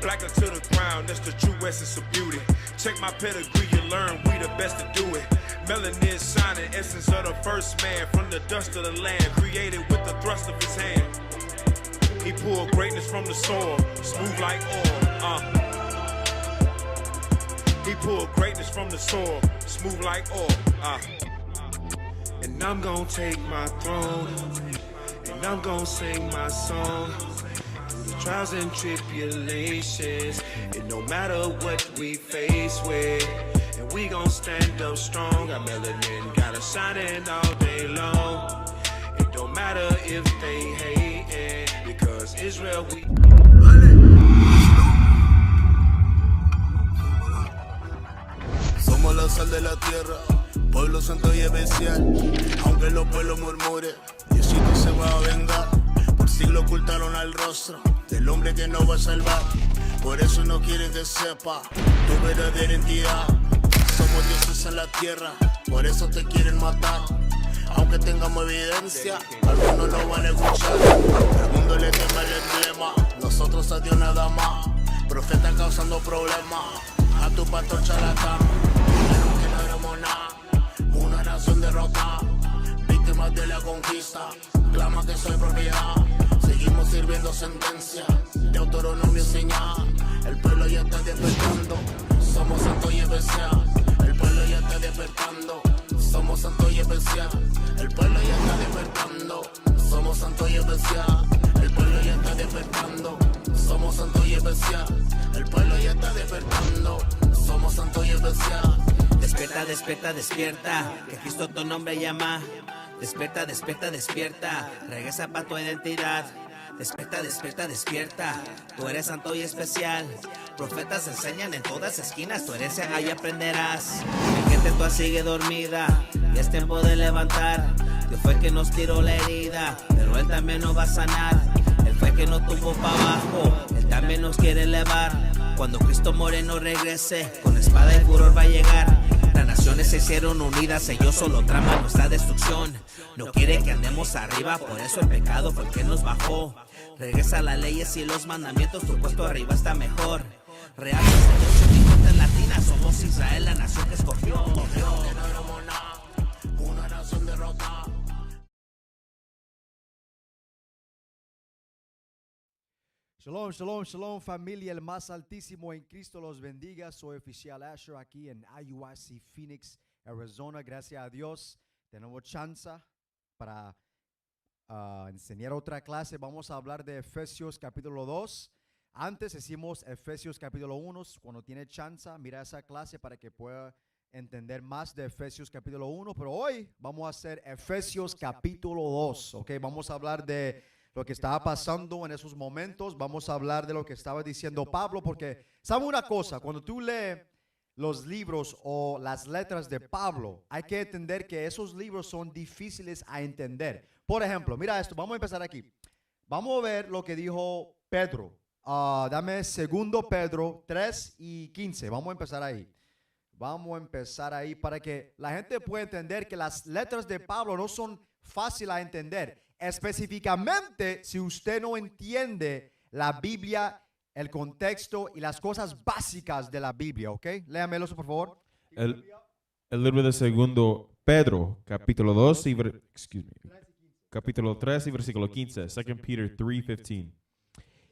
Blacker to the ground, that's the true essence of beauty. Check my pedigree, you learn we the best to do it. Melanin shining, essence of the first man. From the dust of the land, created with the thrust of his hand. He pulled greatness from the soil, smooth like oil. He pulled greatness from the soil, smooth like oil. And I'm gonna take my throne, and I'm gonna sing my song. Through the trials and tribulations, and no matter what we face with, and we gon' stand up strong. Our melanin gotta shine all day long. It don't matter if they hate it, because Israel we. Somos la sal de la tierra, pueblo santo y especial. Aunque los pueblos murmuren, Diosito se va a vengar. Por siglos ocultaron al rostro del hombre que nos va a salvar. Por eso no quieren que sepa tu verdadera identidad. Somos dioses en la tierra, por eso te quieren matar. Aunque tengamos evidencia, algunos no van a escuchar. El mundo le teme el emblema, nosotros a Dios nada más. Profeta causando problemas, a tu pastor charlatán. Dijeron que no éramos nada, una nación derrotada. Víctimas de la conquista, clama que soy propiedad. Seguimos sirviendo sentencia, de Deuteronomio señal. El pueblo ya está despertando, somos santos y especial. El pueblo ya está despertando, somos santos y especial. El pueblo ya está despertando, somos santos y especial. El pueblo ya está despertando, somos santos y especial. El pueblo ya está despertando, somos santos y especial. Despierta, despierta, despierta, que Cristo tu nombre llama. Despierta, despierta, despierta, regresa para tu identidad. Despierta, despierta, despierta, tú eres santo y especial. Profetas enseñan en todas esquinas, tu herencia ahí aprenderás. Mi gente toda sigue dormida, y es tiempo de levantar. Dios fue que nos tiró la herida, pero Él también nos va a sanar. Él fue que nos tuvo para abajo, Él también nos quiere elevar. Cuando Cristo Moreno regrese, con espada y furor va a llegar. Las naciones se hicieron unidas, ellos solo traman nuestra destrucción. No quiere que andemos arriba, por eso el pecado fue el que nos bajó. Regresa las leyes y los mandamientos, tu puesto arriba está mejor. Real Señor, latina, somos Israel, la nación que escogió. Una nación derrotada. Shalom, shalom, shalom familia, el más altísimo en Cristo los bendiga. Soy oficial Asher aquí en IUIC Phoenix, Arizona. Gracias a Dios tenemos chance para enseñar otra clase. Vamos a hablar de Efesios capítulo 2. Antes hicimos Efesios capítulo 1. Cuando tiene chance, mira esa clase para que pueda entender más de Efesios capítulo 1. Pero hoy vamos a hacer Efesios capítulo 2. Okay, vamos a hablar de lo que estaba pasando en esos momentos. Vamos a hablar de lo que estaba diciendo Pablo, porque ¿sabe una cosa? Cuando tú lees los libros o las letras de Pablo, hay que entender que esos libros son difíciles a entender. Por ejemplo, mira esto, vamos a empezar aquí. Vamos a ver lo que dijo Pedro. Dame 2 Pedro 3:15. Vamos a empezar ahí. Vamos a empezar ahí para que la gente pueda entender que las letras de Pablo no son fáciles a entender. Específicamente, si usted no entiende la Biblia, el contexto y las cosas básicas de la Biblia, ¿ok? Léamelo, por favor. El libro de 2 Pedro, capítulo 2 y capítulo 3 y versículo 15. 2 Peter 3:15.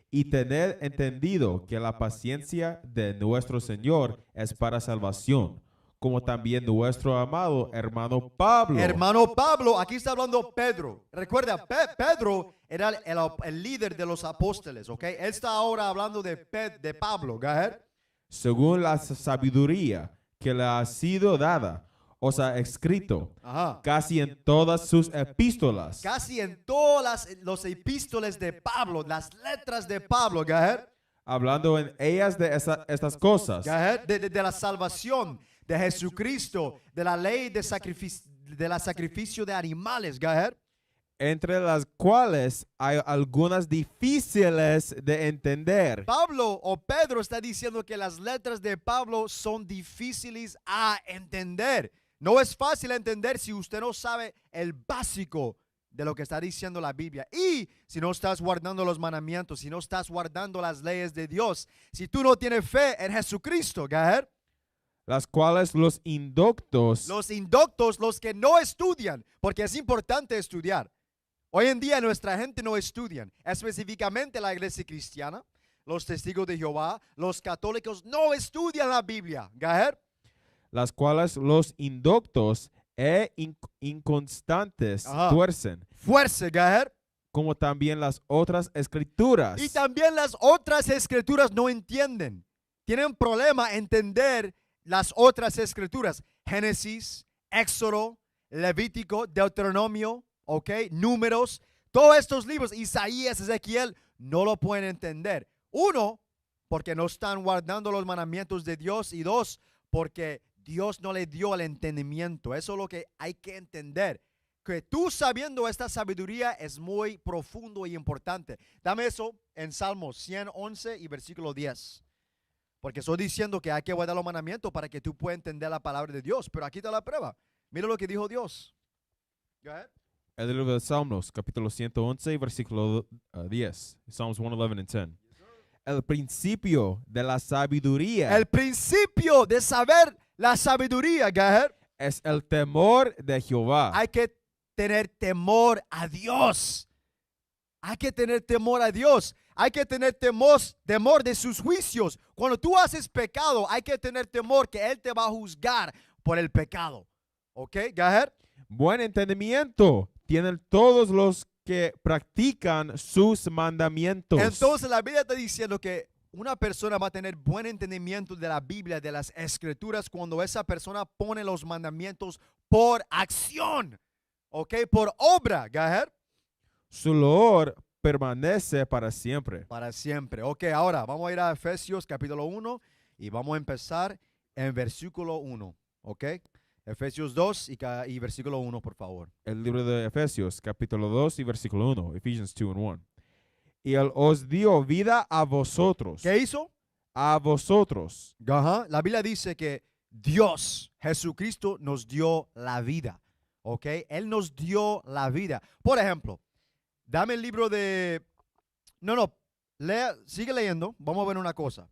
Y tened entendido que la paciencia de nuestro Señor es para salvación, como también nuestro amado hermano Pablo. Hermano Pablo, aquí está hablando Pedro. Recuerda, Pedro era el líder de los apóstoles, ¿ok? Él está ahora hablando de Pablo. Go ahead. Según la sabiduría que le ha sido dada, os ha escrito casi en todas sus epístolas. Casi en todas los epístolas de Pablo, las letras de Pablo, go ahead. Hablando en ellas de estas cosas. Go ahead. De la salvación de Jesucristo, de la ley de sacrificio de animales, go ahead. Entre las cuales hay algunas difíciles de entender. Pablo o Pedro está diciendo que las letras de Pablo son difíciles a entender. No es fácil entender si usted no sabe el básico de lo que está diciendo la Biblia. Y si no estás guardando los mandamientos, si no estás guardando las leyes de Dios, si tú no tienes fe en Jesucristo, go ahead. Las cuales los inductos Los indoctos, los que no estudian, porque es importante estudiar. Hoy en día nuestra gente no estudia, específicamente la iglesia cristiana, los testigos de Jehová, los católicos no estudian la Biblia. Go ahead. las cuales los inductos e inconstantes Ajá. tuercen, Fuerza, go ahead. como también las otras escrituras, Y también las otras escrituras no entienden. Tienen problema entender las otras escrituras. Génesis, Éxodo, Levítico, Deuteronomio, ¿ok? Números. Todos estos libros, Isaías, Ezequiel, no lo pueden entender. Uno, porque no están guardando los mandamientos de Dios. Y dos, porque Dios no le dio el entendimiento. Eso es lo que hay que entender. Que tú sabiendo esta sabiduría es muy profundo y importante. Dame eso en Salmos 111 y versículo 10. Porque estoy diciendo que hay que guardar los mandamientos para que tú puedas entender la palabra de Dios. Pero aquí está la prueba. Mira lo que dijo Dios. Go ahead. el libro de Salmos, capítulo 111, versículo 10. Psalms 111 and 10. El principio de la sabiduría El principio de saber la sabiduría, go ahead. es el temor de Jehová. Hay que tener temor a Dios. Hay que tener temor a Dios. Hay que tener temor de sus juicios. Cuando tú haces pecado, hay que tener temor que Él te va a juzgar por el pecado. ¿Ok? Go ahead. Buen entendimiento tienen todos los que practican sus mandamientos. Entonces la Biblia está diciendo que una persona va a tener buen entendimiento de la Biblia, de las Escrituras, cuando esa persona pone los mandamientos por acción. ¿Ok? Por obra. Go ahead. Su loor permanece para siempre. Para siempre. Ok, ahora vamos a ir a Efesios capítulo 1 y vamos a empezar en versículo 1. Ok, Efesios 2 y versículo 1, por favor. El libro de Efesios, capítulo 2 y versículo 1. Ephesians 2 and 1. Y Él os dio vida a vosotros. ¿Qué hizo? A vosotros. Ajá. La Biblia dice que Dios, Jesucristo, nos dio la vida. Ok, Él nos dio la vida. Por ejemplo, dame el libro de... No, sigue leyendo. Vamos a ver una cosa.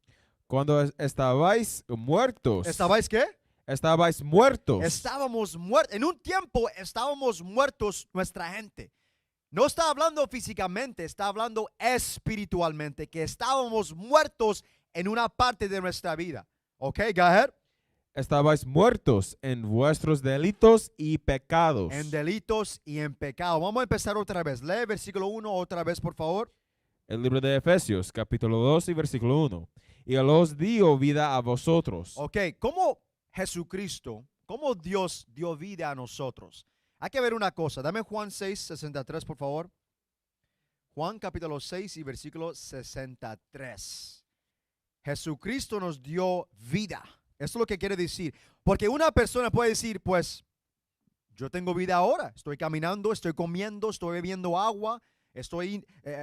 Cuando estabais muertos. ¿Estabais qué? Estabais muertos. Estábamos muertos. En un tiempo estábamos muertos nuestra gente. No está hablando físicamente, está hablando espiritualmente, que estábamos muertos en una parte de nuestra vida. Ok, go ahead. Estabais muertos en vuestros delitos y pecados. En delitos y en pecado. Vamos a empezar otra vez. Lee versículo 1 otra vez, por favor. El libro de Efesios, capítulo 2 y versículo 1. Y Él os dio vida a vosotros. Ok, ¿cómo Jesucristo, cómo Dios dio vida a nosotros? Hay que ver una cosa. Dame Juan 6, 63, por favor. Juan capítulo 6 y versículo 63. Jesucristo nos dio vida. Eso es lo que quiere decir. Porque una persona puede decir, pues, yo tengo vida ahora. Estoy caminando, estoy comiendo, estoy bebiendo agua,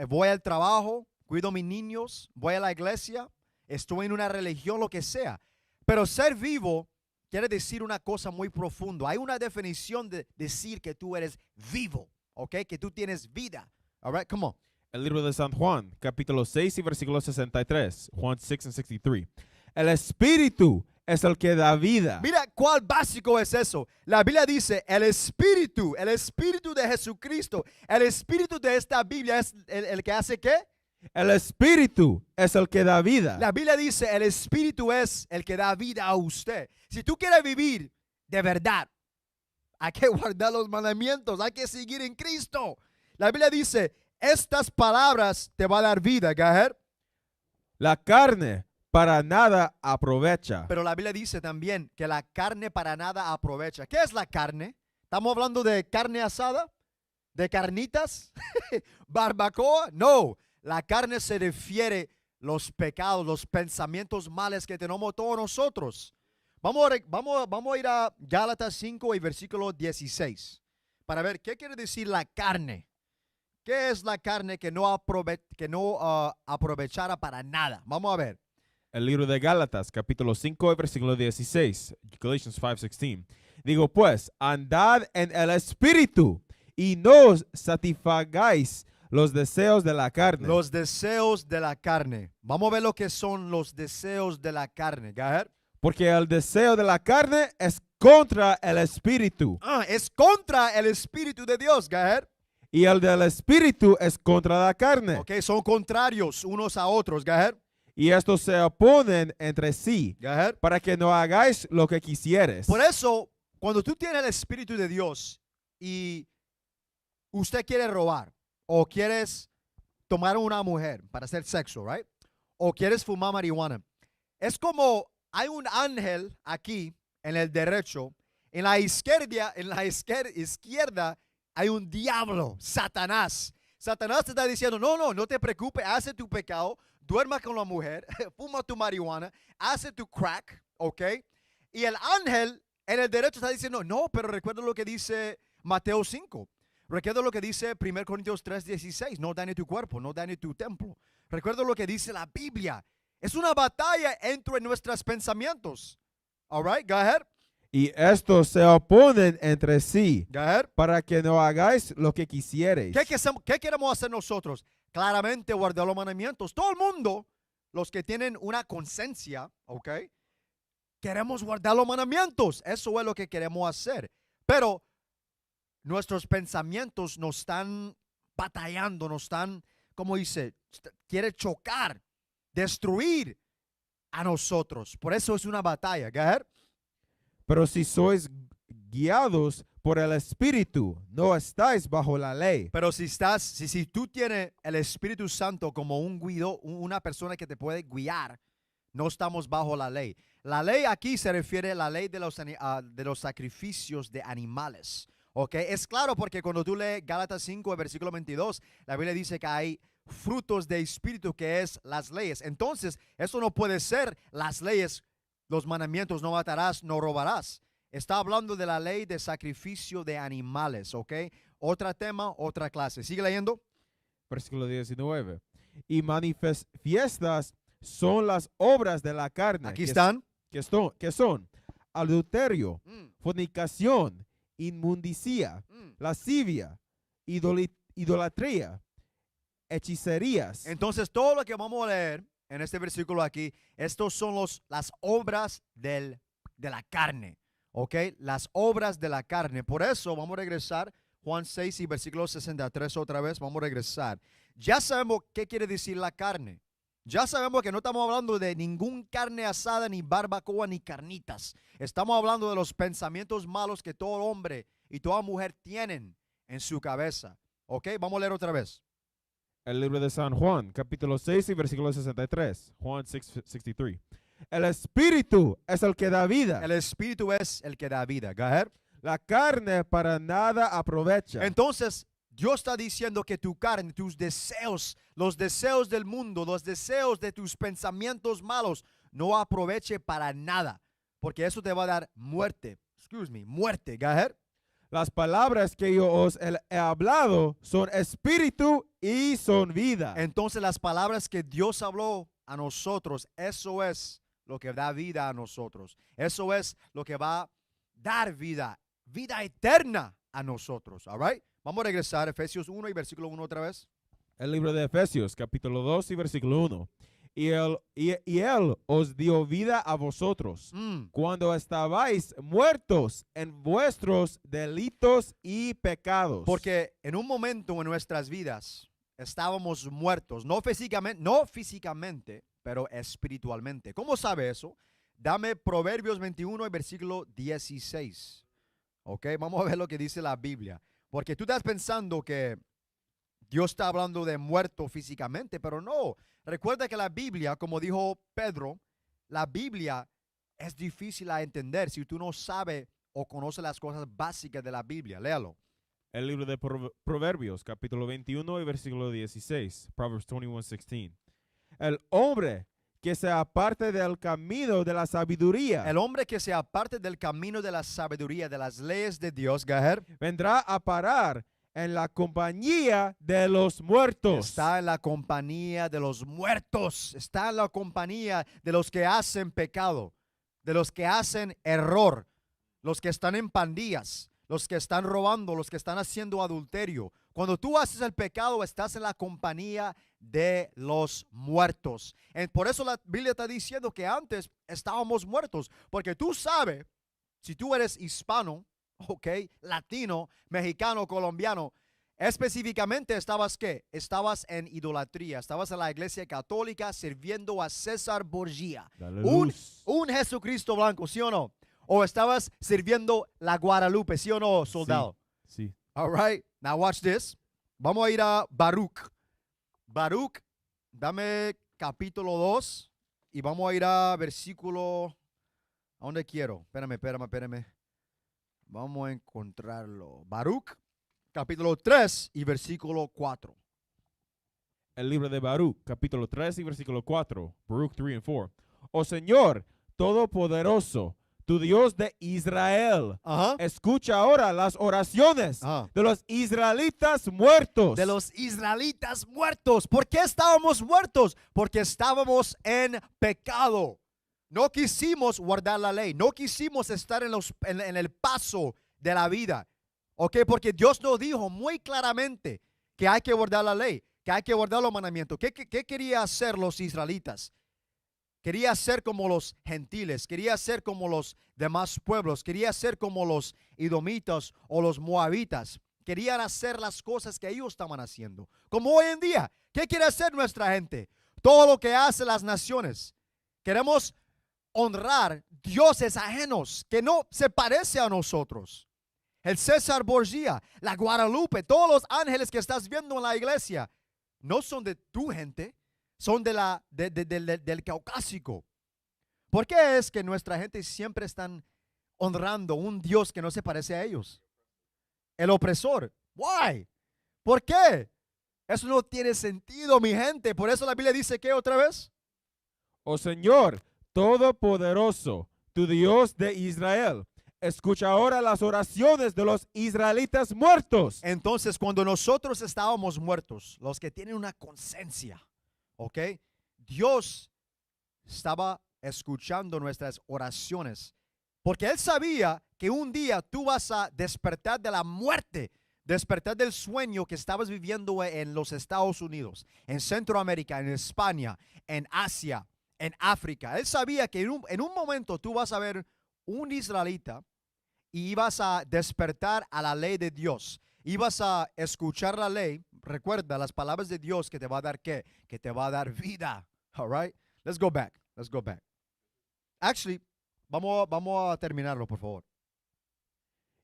voy al trabajo, cuido a mis niños, voy a la iglesia, estoy en una religión, lo que sea. Pero ser vivo quiere decir una cosa muy profunda. Hay una definición de decir que tú eres vivo, ¿ok? Que tú tienes vida. All right, come on. El libro de San Juan, capítulo 6 y versículo 63. Juan 6 and 63. El Espíritu es el que da vida. Mira cuál básico es eso. La Biblia dice, el Espíritu de Jesucristo, el Espíritu de esta Biblia es el que hace ¿qué? El Espíritu es el que da vida. La Biblia dice, el Espíritu es el que da vida a usted. Si tú quieres vivir de verdad, hay que guardar los mandamientos, hay que seguir en Cristo. La Biblia dice, estas palabras te van a dar vida, go ahead. La carne para nada aprovecha. Pero la Biblia dice también que la carne para nada aprovecha. ¿Qué es la carne? ¿Estamos hablando de carne asada? ¿De carnitas? ¿Barbacoa? No. La carne se refiere a los pecados, los pensamientos males que tenemos todos nosotros. Vamos a ir a Gálatas 5 y versículo 16 para ver qué quiere decir la carne. ¿Qué es la carne que no aprovechara para nada? Vamos a ver. El libro de Gálatas, capítulo 5, versículo 16. Galatians 5:16. Digo pues, andad en el Espíritu y no satisfagáis los deseos de la carne. Los deseos de la carne. Vamos a ver lo que son los deseos de la carne. Go ahead. Porque el deseo de la carne es contra el espíritu. Es contra el Espíritu de Dios. Go ahead. Y el del espíritu es contra la carne. Ok, son contrarios unos a otros. Go ahead. Y estos se oponen entre sí, Go ahead. para que no hagáis lo que quisieres. Por eso, cuando tú tienes el Espíritu de Dios y usted quiere robar o quieres tomar a una mujer para hacer sexo, right? O quieres fumar marihuana, es como hay un ángel aquí en el derecho, en la izquierda hay un diablo, Satanás. Satanás te está diciendo, no te preocupes, hace tu pecado, duerma con la mujer, fuma tu marihuana, hace tu crack, ¿ok? Y el ángel en el derecho está diciendo, no, pero recuerda lo que dice Mateo 5. Recuerda lo que dice 1 Corintios 3:16, no dañe tu cuerpo, no dañe tu templo. Recuerda lo que dice la Biblia. Es una batalla entre nuestros pensamientos. All right, go ahead. Y estos se oponen entre sí, Go ahead. para que no hagáis lo que quisiereis. ¿Qué queremos hacer nosotros? Claramente guardar los mandamientos. Todo el mundo, los que tienen una conciencia, ¿ok? Queremos guardar los mandamientos. Eso es lo que queremos hacer. Pero nuestros pensamientos nos están batallando, nos están, como dice, quiere chocar, destruir a nosotros. Por eso es una batalla. Go ahead. Pero si sois guiados por el Espíritu, no estáis bajo la ley. Pero si tú tienes el Espíritu Santo como un guido, una persona que te puede guiar, no estamos bajo la ley. La ley aquí se refiere a la ley de los sacrificios de animales. ¿Ok? Es claro porque cuando tú lees Gálatas 5, versículo 22, la Biblia dice que hay frutos de Espíritu que es las leyes. Entonces, eso no puede ser las leyes, los mandamientos, no matarás, no robarás. Está hablando de la ley de sacrificio de animales, ¿ok? Otro tema, otra clase. Sigue leyendo. Versículo 19. Y manifiestas son las obras de la carne. Aquí están. Que son adulterio, fornicación, inmundicia, lascivia, idolatría, hechicerías. Entonces, todo lo que vamos a leer en este versículo aquí, estos son las obras de la carne. ¿Ok? Las obras de la carne. Por eso vamos a regresar Juan 6 y versículo 63 otra vez. Vamos a regresar. Ya sabemos qué quiere decir la carne. Ya sabemos que no estamos hablando de ningún carne asada, ni barbacoa, ni carnitas. Estamos hablando de los pensamientos malos que todo hombre y toda mujer tienen en su cabeza. ¿Ok? Vamos a leer otra vez. El libro de San Juan, capítulo 6 y versículo 63. Juan 6:63. El Espíritu es el que da vida. El Espíritu es el que da vida. Go ahead. La carne para nada aprovecha. Entonces, Dios está diciendo que tu carne, tus deseos, los deseos del mundo, los deseos de tus pensamientos malos, no aproveche para nada. Porque eso te va a dar muerte. Muerte. Go ahead. Las palabras que yo os he hablado son espíritu y son vida. Entonces, las palabras que Dios habló a nosotros, eso es lo que da vida a nosotros. Eso es lo que va a dar vida eterna a nosotros. All right? Vamos a regresar a Efesios 1 y versículo 1 otra vez. El libro de Efesios, capítulo 2 y versículo 1. Y él os dio vida a vosotros cuando estabais muertos en vuestros delitos y pecados. Porque en un momento en nuestras vidas estábamos muertos, no físicamente, pero espiritualmente. ¿Cómo sabe eso? Dame Proverbios 21 y versículo 16. Ok, vamos a ver lo que dice la Biblia. Porque tú estás pensando que Dios está hablando de muerto físicamente, pero no. Recuerda que la Biblia, como dijo Pedro, la Biblia es difícil a entender si tú no sabes o conoces las cosas básicas de la Biblia. Léalo. El libro de Proverbios, capítulo 21 y versículo 16. Proverbs 21:16. El hombre que se aparte del camino de la sabiduría. El hombre que se aparte del camino de la sabiduría, de las leyes de Dios, go ahead, vendrá a parar en la compañía de los muertos. está en la compañía de los muertos. Está en la compañía de los que hacen pecado, de los que hacen error, los que están en pandillas, los que están robando, los que están haciendo adulterio. Cuando tú haces el pecado, estás en la compañía de los muertos. Por eso la Biblia está diciendo que antes estábamos muertos, porque tú sabes, si tú eres hispano, ok, latino, mexicano, colombiano, específicamente estabas ¿qué? Estabas en idolatría, estabas en la iglesia católica sirviendo a César Borgia, Dale un luz. Jesucristo blanco, ¿sí o no? O estabas sirviendo la Guadalupe, ¿sí o no, soldado? Sí. All right, now watch this. Vamos a ir a Baruch. Baruch, dame capítulo 2 y vamos a ir a versículo. ¿A dónde quiero? Espérame. Vamos a encontrarlo. Baruch, capítulo 3 y versículo 4. El libro de Baruch, capítulo 3 y versículo 4. Baruch 3 and 4. Oh Señor, Todopoderoso, tu Dios de Israel, Ajá. escucha ahora las oraciones Ajá. de los israelitas muertos. De los israelitas muertos. ¿Por qué estábamos muertos? Porque estábamos en pecado. No quisimos guardar la ley. No quisimos estar en el paso de la vida. ¿Ok? Porque Dios nos dijo muy claramente que hay que guardar la ley, que hay que guardar los mandamientos. ¿Qué quería hacer los israelitas? Quería ser como los gentiles, quería ser como los demás pueblos, quería ser como los edomitas o los moabitas. Querían hacer las cosas que ellos estaban haciendo. Como hoy en día, ¿qué quiere hacer nuestra gente? Todo lo que hacen las naciones. Queremos honrar dioses ajenos que no se parecen a nosotros. El César Borgia, la Guadalupe, todos los ángeles que estás viendo en la iglesia no son de tu gente, son del caucásico. ¿Por qué es que nuestra gente siempre están honrando un Dios que no se parece a ellos? El opresor. Why? ¿Por qué? Eso no tiene sentido, mi gente. Por eso la Biblia dice que otra vez. Oh Señor, Todopoderoso, tu Dios de Israel, escucha ahora las oraciones de los israelitas muertos. Entonces, cuando nosotros estábamos muertos, los que tienen una conciencia, ¿ok? Dios estaba escuchando nuestras oraciones, porque Él sabía que un día tú vas a despertar de la muerte, despertar del sueño que estabas viviendo en los Estados Unidos, en Centroamérica, en España, en Asia, en África. Él sabía que en un momento tú vas a ver un israelita y ibas a despertar a la ley de Dios. Ibas a escuchar la ley. Recuerda las palabras de Dios que te va a dar ¿qué? Que te va a dar vida. All right? Let's go back. Actually, vamos a terminarlo, por favor.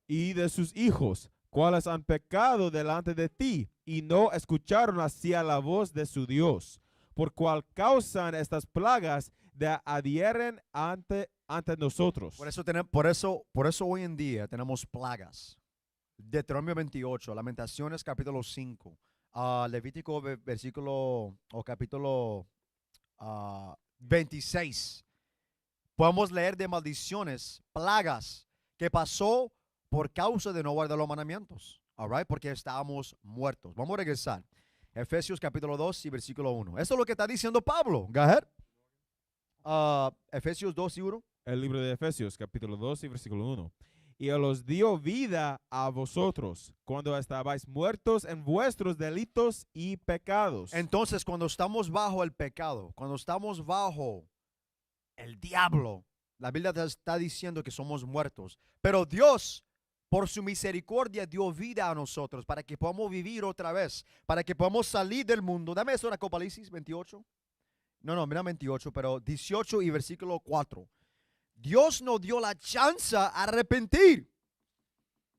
Y de sus hijos, cuales han pecado delante de ti y no escucharon hacia la voz de su Dios, por cual causan estas plagas de adhieren ante nosotros. Por eso hoy en día tenemos plagas. Deuteronomio 28, Lamentaciones capítulo 5, Levítico versículo o capítulo 26. Podemos leer de maldiciones, plagas que pasó por causa de no guardar los mandamientos. All right? Porque estábamos muertos. Vamos a regresar. Efesios capítulo 2 y versículo 1. Esto es lo que está diciendo Pablo. Go ahead. Efesios 2 y 1. El libro de Efesios, capítulo 2 y versículo 1. Y os dio vida a vosotros cuando estabais muertos en vuestros delitos y pecados. Entonces, cuando estamos bajo el pecado, cuando estamos bajo el diablo, la Biblia te está diciendo que somos muertos. Pero Dios, por su misericordia, dio vida a nosotros para que podamos vivir otra vez, para que podamos salir del mundo. Dame eso en Apocalipsis 28. No, mira 28, pero 18 y versículo 4. Dios nos dio la chance a arrepentir.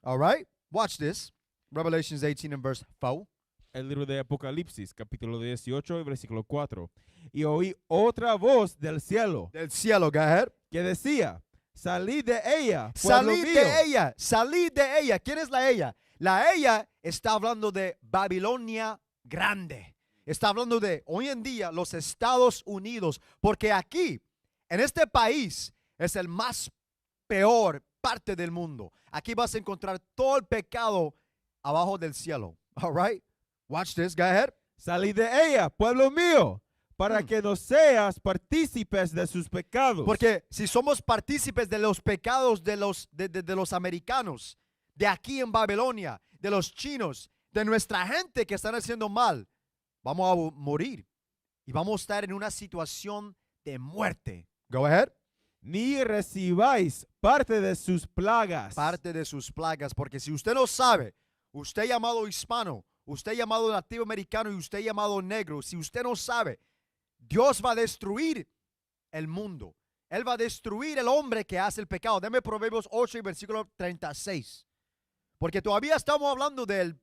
All right? Watch this. Revelations 18 and verse 4. El libro de Apocalipsis, capítulo 18 y versículo 4. Y oí otra voz del cielo Del cielo, go ahead. que decía, salid de ella, pueblo Salid mío. de ella, salid de ella. ¿Quién es la ella? La ella está hablando de Babilonia grande. Está hablando de hoy en día los Estados Unidos. Porque aquí, en este país, es el más peor parte del mundo. Aquí vas a encontrar todo el pecado abajo del cielo. All right? Watch this, go ahead. Salid de ella, pueblo mío, para que no seas partícipes de sus pecados. Porque si somos partícipes de los pecados de los americanos, de aquí en Babilonia, de los chinos, de nuestra gente que están haciendo mal, vamos a morir y vamos a estar en una situación de muerte. Go ahead. Ni recibáis parte de sus plagas. Parte de sus plagas, porque si usted no sabe, usted llamado hispano, usted llamado nativo americano y usted llamado negro, si usted no sabe, Dios va a destruir el mundo. Él va a destruir el hombre que hace el pecado. Deme Proverbios 8 y versículo 36. Porque todavía estamos hablando del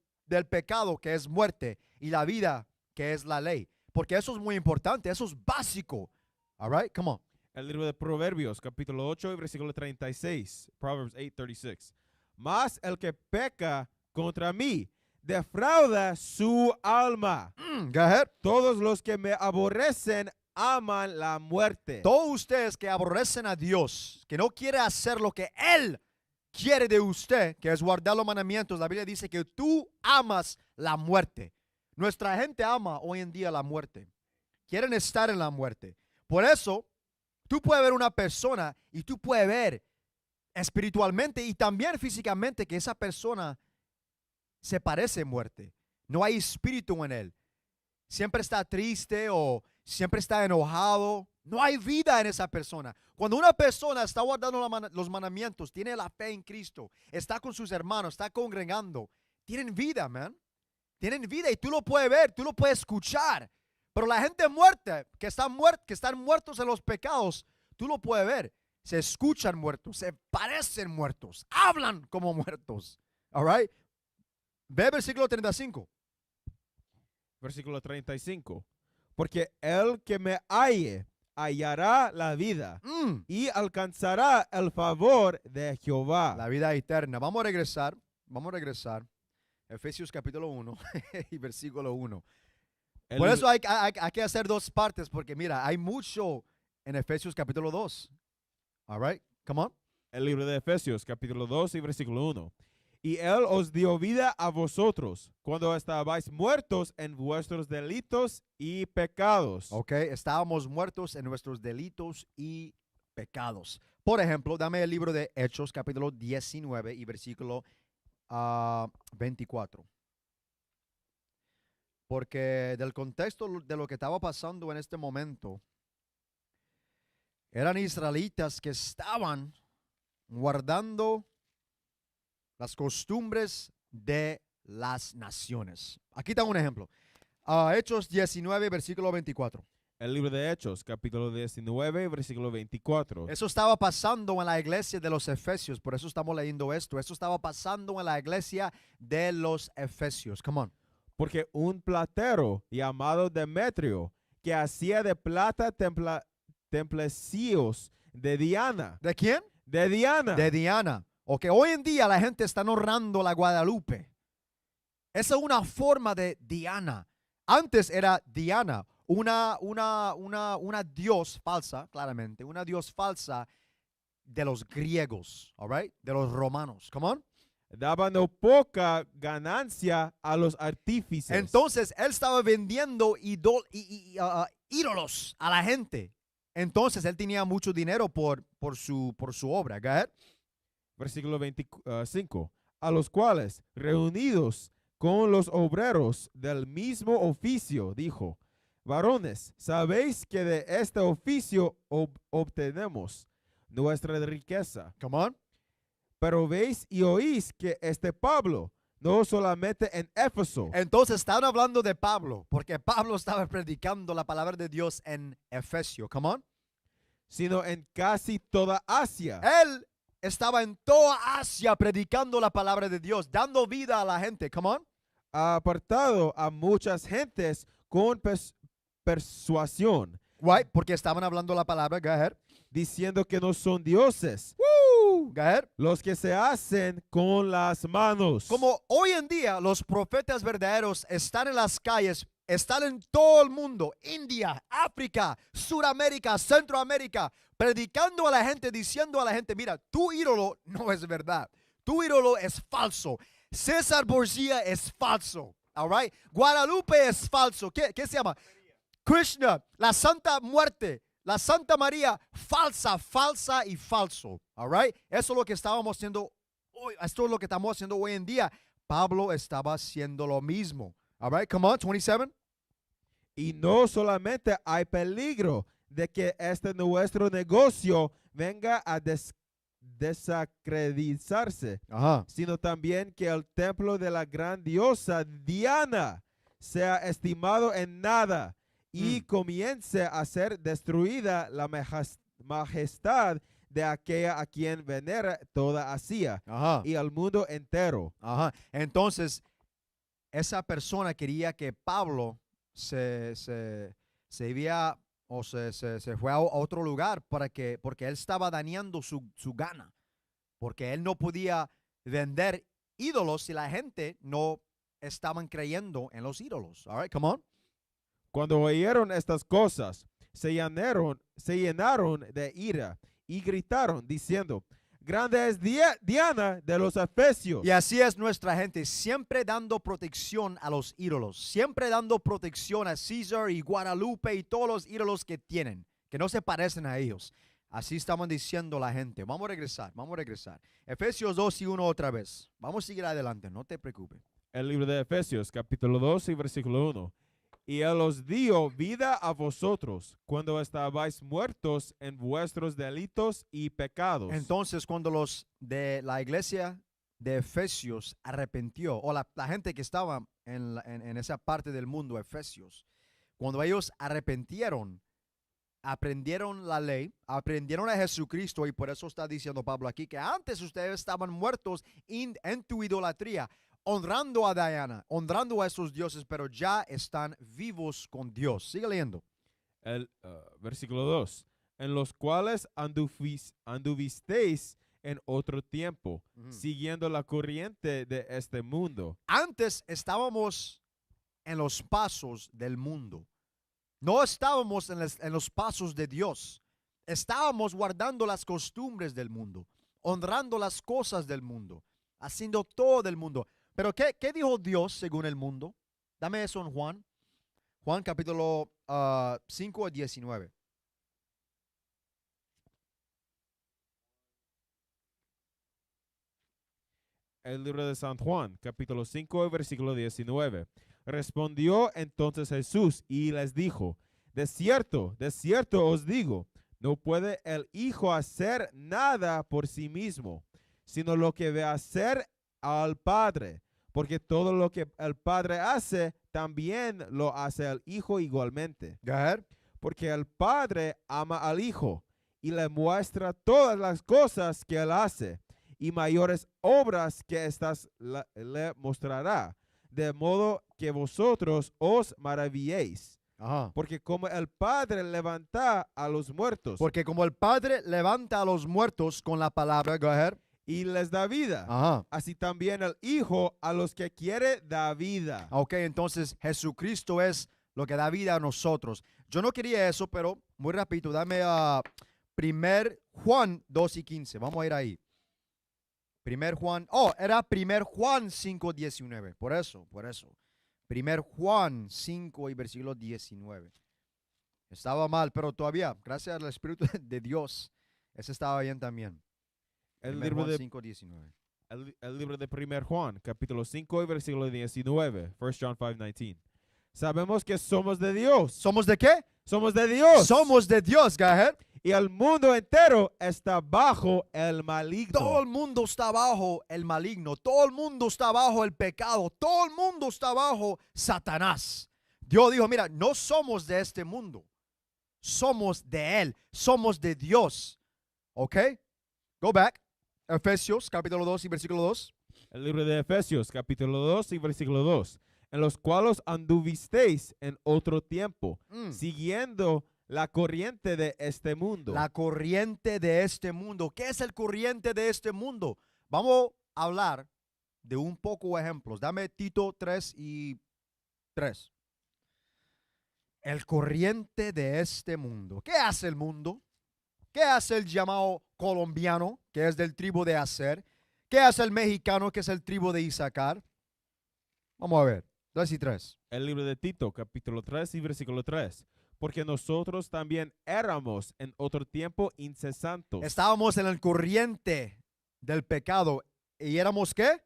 pecado que es muerte y la vida que es la ley. Porque eso es muy importante, eso es básico. All right, come on. El libro de Proverbios, capítulo 8 y versículo 36. Proverbs 8:36. Mas el que peca contra mí defrauda su alma. Go ahead. Todos los que me aborrecen aman la muerte. Todos ustedes que aborrecen a Dios, que no quiere hacer lo que Él quiere de usted, que es guardar los mandamientos, la Biblia dice que tú amas la muerte. Nuestra gente ama hoy en día la muerte. Quieren estar en la muerte. Por eso, tú puedes ver una persona y tú puedes ver espiritualmente y también físicamente que esa persona se parece a muerte. No hay espíritu en él. Siempre está triste o siempre está enojado. No hay vida en esa persona. Cuando una persona está guardando los mandamientos, tiene la fe en Cristo, está con sus hermanos, está congregando, tienen vida, man. Tienen vida y tú lo puedes ver, tú lo puedes escuchar. Pero la gente muerta, que están muertos en los pecados, tú lo puedes ver. Se escuchan muertos, se parecen muertos, hablan como muertos. All right? Ve versículo 35. Versículo 35. Porque el que me halle hallará la vida y alcanzará el favor de Jehová. La vida eterna. Vamos a regresar. Efesios capítulo 1 y versículo 1. Por eso hay que hacer dos partes, porque mira, hay mucho en Efesios capítulo 2. All right, come on. El libro de Efesios, capítulo 2 y versículo 1. Y Él os dio vida a vosotros cuando estabais muertos en vuestros delitos y pecados. Ok, estábamos muertos en nuestros delitos y pecados. Por ejemplo, dame el libro de Hechos, capítulo 19 y versículo 24. Porque del contexto de lo que estaba pasando en este momento, eran israelitas que estaban guardando las costumbres de las naciones. Aquí está un ejemplo. Hechos 19, versículo 24. El libro de Hechos, capítulo 19, versículo 24. Eso estaba pasando en la iglesia de los Efesios, por eso estamos leyendo esto. Eso estaba pasando en la iglesia de los Efesios. Come on. Porque un platero llamado Demetrio, que hacía de plata templecillos de Diana. ¿De quién? De Diana. De Diana. Ok, hoy en día la gente está honrando la Guadalupe. Esa es una forma de Diana. Antes era Diana, una dios falsa, claramente, una dios falsa de los griegos, all right? De los romanos. Come on. Daban no poca ganancia a los artífices. Entonces, él estaba vendiendo ídolos a la gente. Entonces, él tenía mucho dinero por su obra. Go ahead. Versículo 25. A los cuales, reunidos con los obreros del mismo oficio, dijo: varones, sabéis que de este oficio obtenemos nuestra riqueza. Come on. Pero veis y oís que este Pablo, no solamente en Éfeso. Entonces estaban hablando de Pablo, porque Pablo estaba predicando la palabra de Dios en Efesio. Come on. Sino en casi toda Asia. Él estaba en toda Asia predicando la palabra de Dios, dando vida a la gente. Come on. Ha apartado a muchas gentes con persuasión. Right, porque estaban hablando la palabra. Go ahead. Diciendo que no son dioses. Woo. Go ahead. Los que se hacen con las manos. Como hoy en día los profetas verdaderos están en las calles, están en todo el mundo, India, África, Suramérica, Centroamérica, predicando a la gente, diciendo a la gente: mira, tu ídolo no es verdad, tu ídolo es falso, César Borgia es falso, all right? Guadalupe es falso. ¿Qué se llama? Krishna, la Santa Muerte, la Santa María, falsa y falso, all right? Eso es lo que estábamos haciendo esto es lo que estamos haciendo hoy en día. Pablo estaba haciendo lo mismo. All right, come on, 27. Y no solamente hay peligro de que este nuestro negocio venga a desacreditarse, Ajá. sino también que el templo de la gran diosa Diana sea estimado en nada y comience a ser destruida la majestad de aquella a quien venera toda Asia Ajá. y al mundo entero. Ajá. Entonces, esa persona quería que Pablo se iba o se fue a otro lugar porque él estaba dañando su gana. Porque él no podía vender ídolos si la gente no estaban creyendo en los ídolos. All right, come on. Cuando oyeron estas cosas, se llenaron de ira y gritaron diciendo: grande es Diana de los Efesios. Y así es nuestra gente, siempre dando protección a los ídolos, siempre dando protección a César y Guadalupe y todos los ídolos que tienen, que no se parecen a ellos. Así estaban diciendo la gente. Vamos a regresar. Efesios 2 y 1 otra vez. Vamos a seguir adelante, no te preocupes. El libro de Efesios, capítulo 2 y versículo 1. Y Él os dio vida a vosotros cuando estabais muertos en vuestros delitos y pecados. Entonces, cuando los de la iglesia de Efesios arrepintió, o la gente que estaba en esa parte del mundo, Efesios, cuando ellos arrepintieron, aprendieron la ley, aprendieron a Jesucristo, y por eso está diciendo Pablo aquí que antes ustedes estaban muertos en tu idolatría, honrando a Diana, honrando a esos dioses, pero ya están vivos con Dios. Sigue leyendo. El versículo 2. En los cuales anduvisteis en otro tiempo, siguiendo la corriente de este mundo. Antes estábamos en los pasos del mundo. No estábamos en los pasos de Dios. Estábamos guardando las costumbres del mundo, honrando las cosas del mundo, haciendo todo del mundo. Pero ¿qué dijo Dios según el mundo? Dame eso en Juan. Juan capítulo 5 a 19. El libro de San Juan, capítulo 5, versículo 19. Respondió entonces Jesús y les dijo: de cierto os digo, no puede el Hijo hacer nada por sí mismo, sino lo que ve hacer al Padre, porque todo lo que el Padre hace, también lo hace el Hijo igualmente. Go ahead. Porque el Padre ama al Hijo y le muestra todas las cosas que él hace, y mayores obras que estas le mostrará, de modo que vosotros os maravilléis. Ajá. Porque como el Padre levanta a los muertos Porque como el Padre levanta a los muertos con la palabra, go ahead. y les da vida, Ajá. así también el Hijo a los que quiere da vida. Ok, entonces Jesucristo es lo que da vida a nosotros. Yo no quería eso, pero muy rápido, dame a 1 Juan 2 y 15. Vamos a ir ahí. 1 Juan, era 1 Juan 5, 19. Por eso. 1 Juan 5 y versículo 19. Estaba mal, pero todavía, gracias al Espíritu de Dios, ese estaba bien también. El 1 libro Juan de 5, 19. El libro de 1 Juan, capítulo 5 y versículo 19. 1 John 5:19. Sabemos que somos de Dios. ¿Somos de qué? Somos de Dios. Somos de Dios, go ahead. Y el mundo entero está bajo el maligno. Todo el mundo está bajo el maligno. Todo el mundo está bajo el pecado. Todo el mundo está bajo Satanás. Dios dijo, mira, no somos de este mundo. Somos de Él. Somos de Dios. ¿Ok? Go back. Efesios capítulo 2 y versículo 2. El libro de Efesios, capítulo 2 y versículo 2. En los cuales anduvisteis en otro tiempo, siguiendo la corriente de este mundo. La corriente de este mundo. ¿Qué es el corriente de este mundo? Vamos a hablar de un poco ejemplos. Dame Tito 3 y 3. El corriente de este mundo. ¿Qué hace el mundo? ¿Qué hace el llamado colombiano, que es del tribu de Aser? ¿Qué hace el mexicano, que es el tribu de Isaacar? Vamos a ver. 2 y 3. El libro de Tito, capítulo 3 y versículo 3. Porque nosotros también éramos en otro tiempo incesantes. Estábamos en el corriente del pecado, ¿Y éramos qué?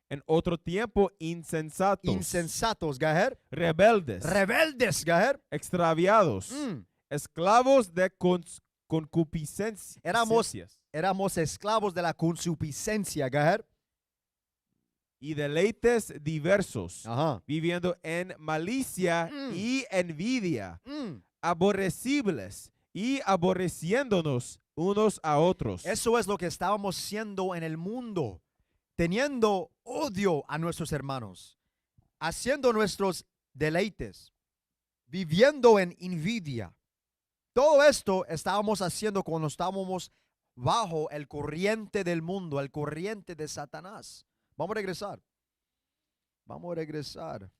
En otro tiempo insensatos, Insensatos, go ahead. rebeldes, Rebeldes, go ahead. extraviados, esclavos de concupiscencia. Éramos esclavos de la concupiscencia, go ahead. Y deleites diversos, Ajá. viviendo en malicia y envidia, aborrecibles y aborreciéndonos unos a otros. Eso es lo que estábamos siendo en el mundo, teniendo odio a nuestros hermanos, haciendo nuestros deleites, viviendo en envidia. Todo esto estábamos haciendo cuando estábamos bajo el corriente del mundo, el corriente de Satanás. Vamos a regresar. Vamos a regresar.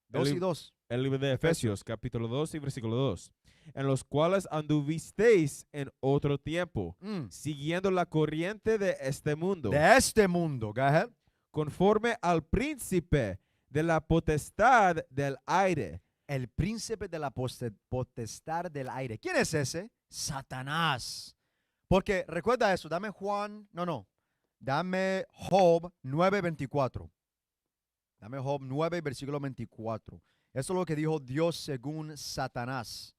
2 y 2. El libro de Efesios, capítulo 2 y versículo 2. En los cuales anduvisteis en otro tiempo, siguiendo la corriente de este mundo, De este mundo, go ahead. conforme al príncipe de la potestad del aire. El príncipe de la potestad del aire. ¿Quién es ese? Satanás. Porque recuerda eso, dame Job 9:24. Dame Job 9, versículo 24. Eso es lo que dijo Dios según Satanás.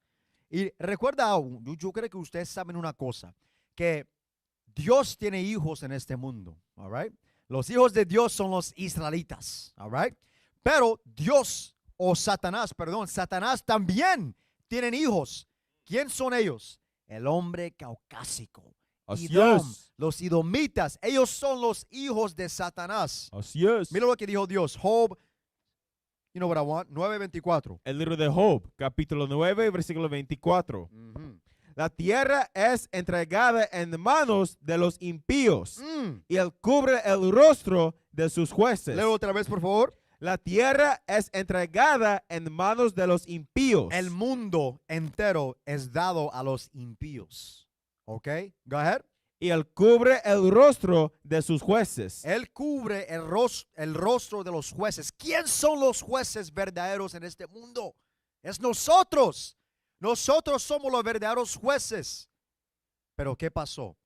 Y recuerda, yo creo que ustedes saben una cosa, que Dios tiene hijos en este mundo, all right? Los hijos de Dios son los israelitas, all right? Pero Dios, Satanás también tienen hijos. ¿Quién son ellos? El hombre caucásico. Así Edom, es. los edomitas, ellos son los hijos de Satanás. Así es. Mira lo que dijo Dios, Job, you know what I want, 9:24. El libro de Job, capítulo 9, versículo 24. La tierra es entregada en manos de los impíos y él cubre el rostro de sus jueces. Léelo otra vez, por favor. La tierra es entregada en manos de los impíos. El mundo entero es dado a los impíos. ¿Ok? Go ahead. Y él cubre el rostro de sus jueces. Él cubre el rostro de los jueces. ¿Quién son los jueces verdaderos en este mundo? Es nosotros. Nosotros somos los verdaderos jueces. Pero ¿qué pasó?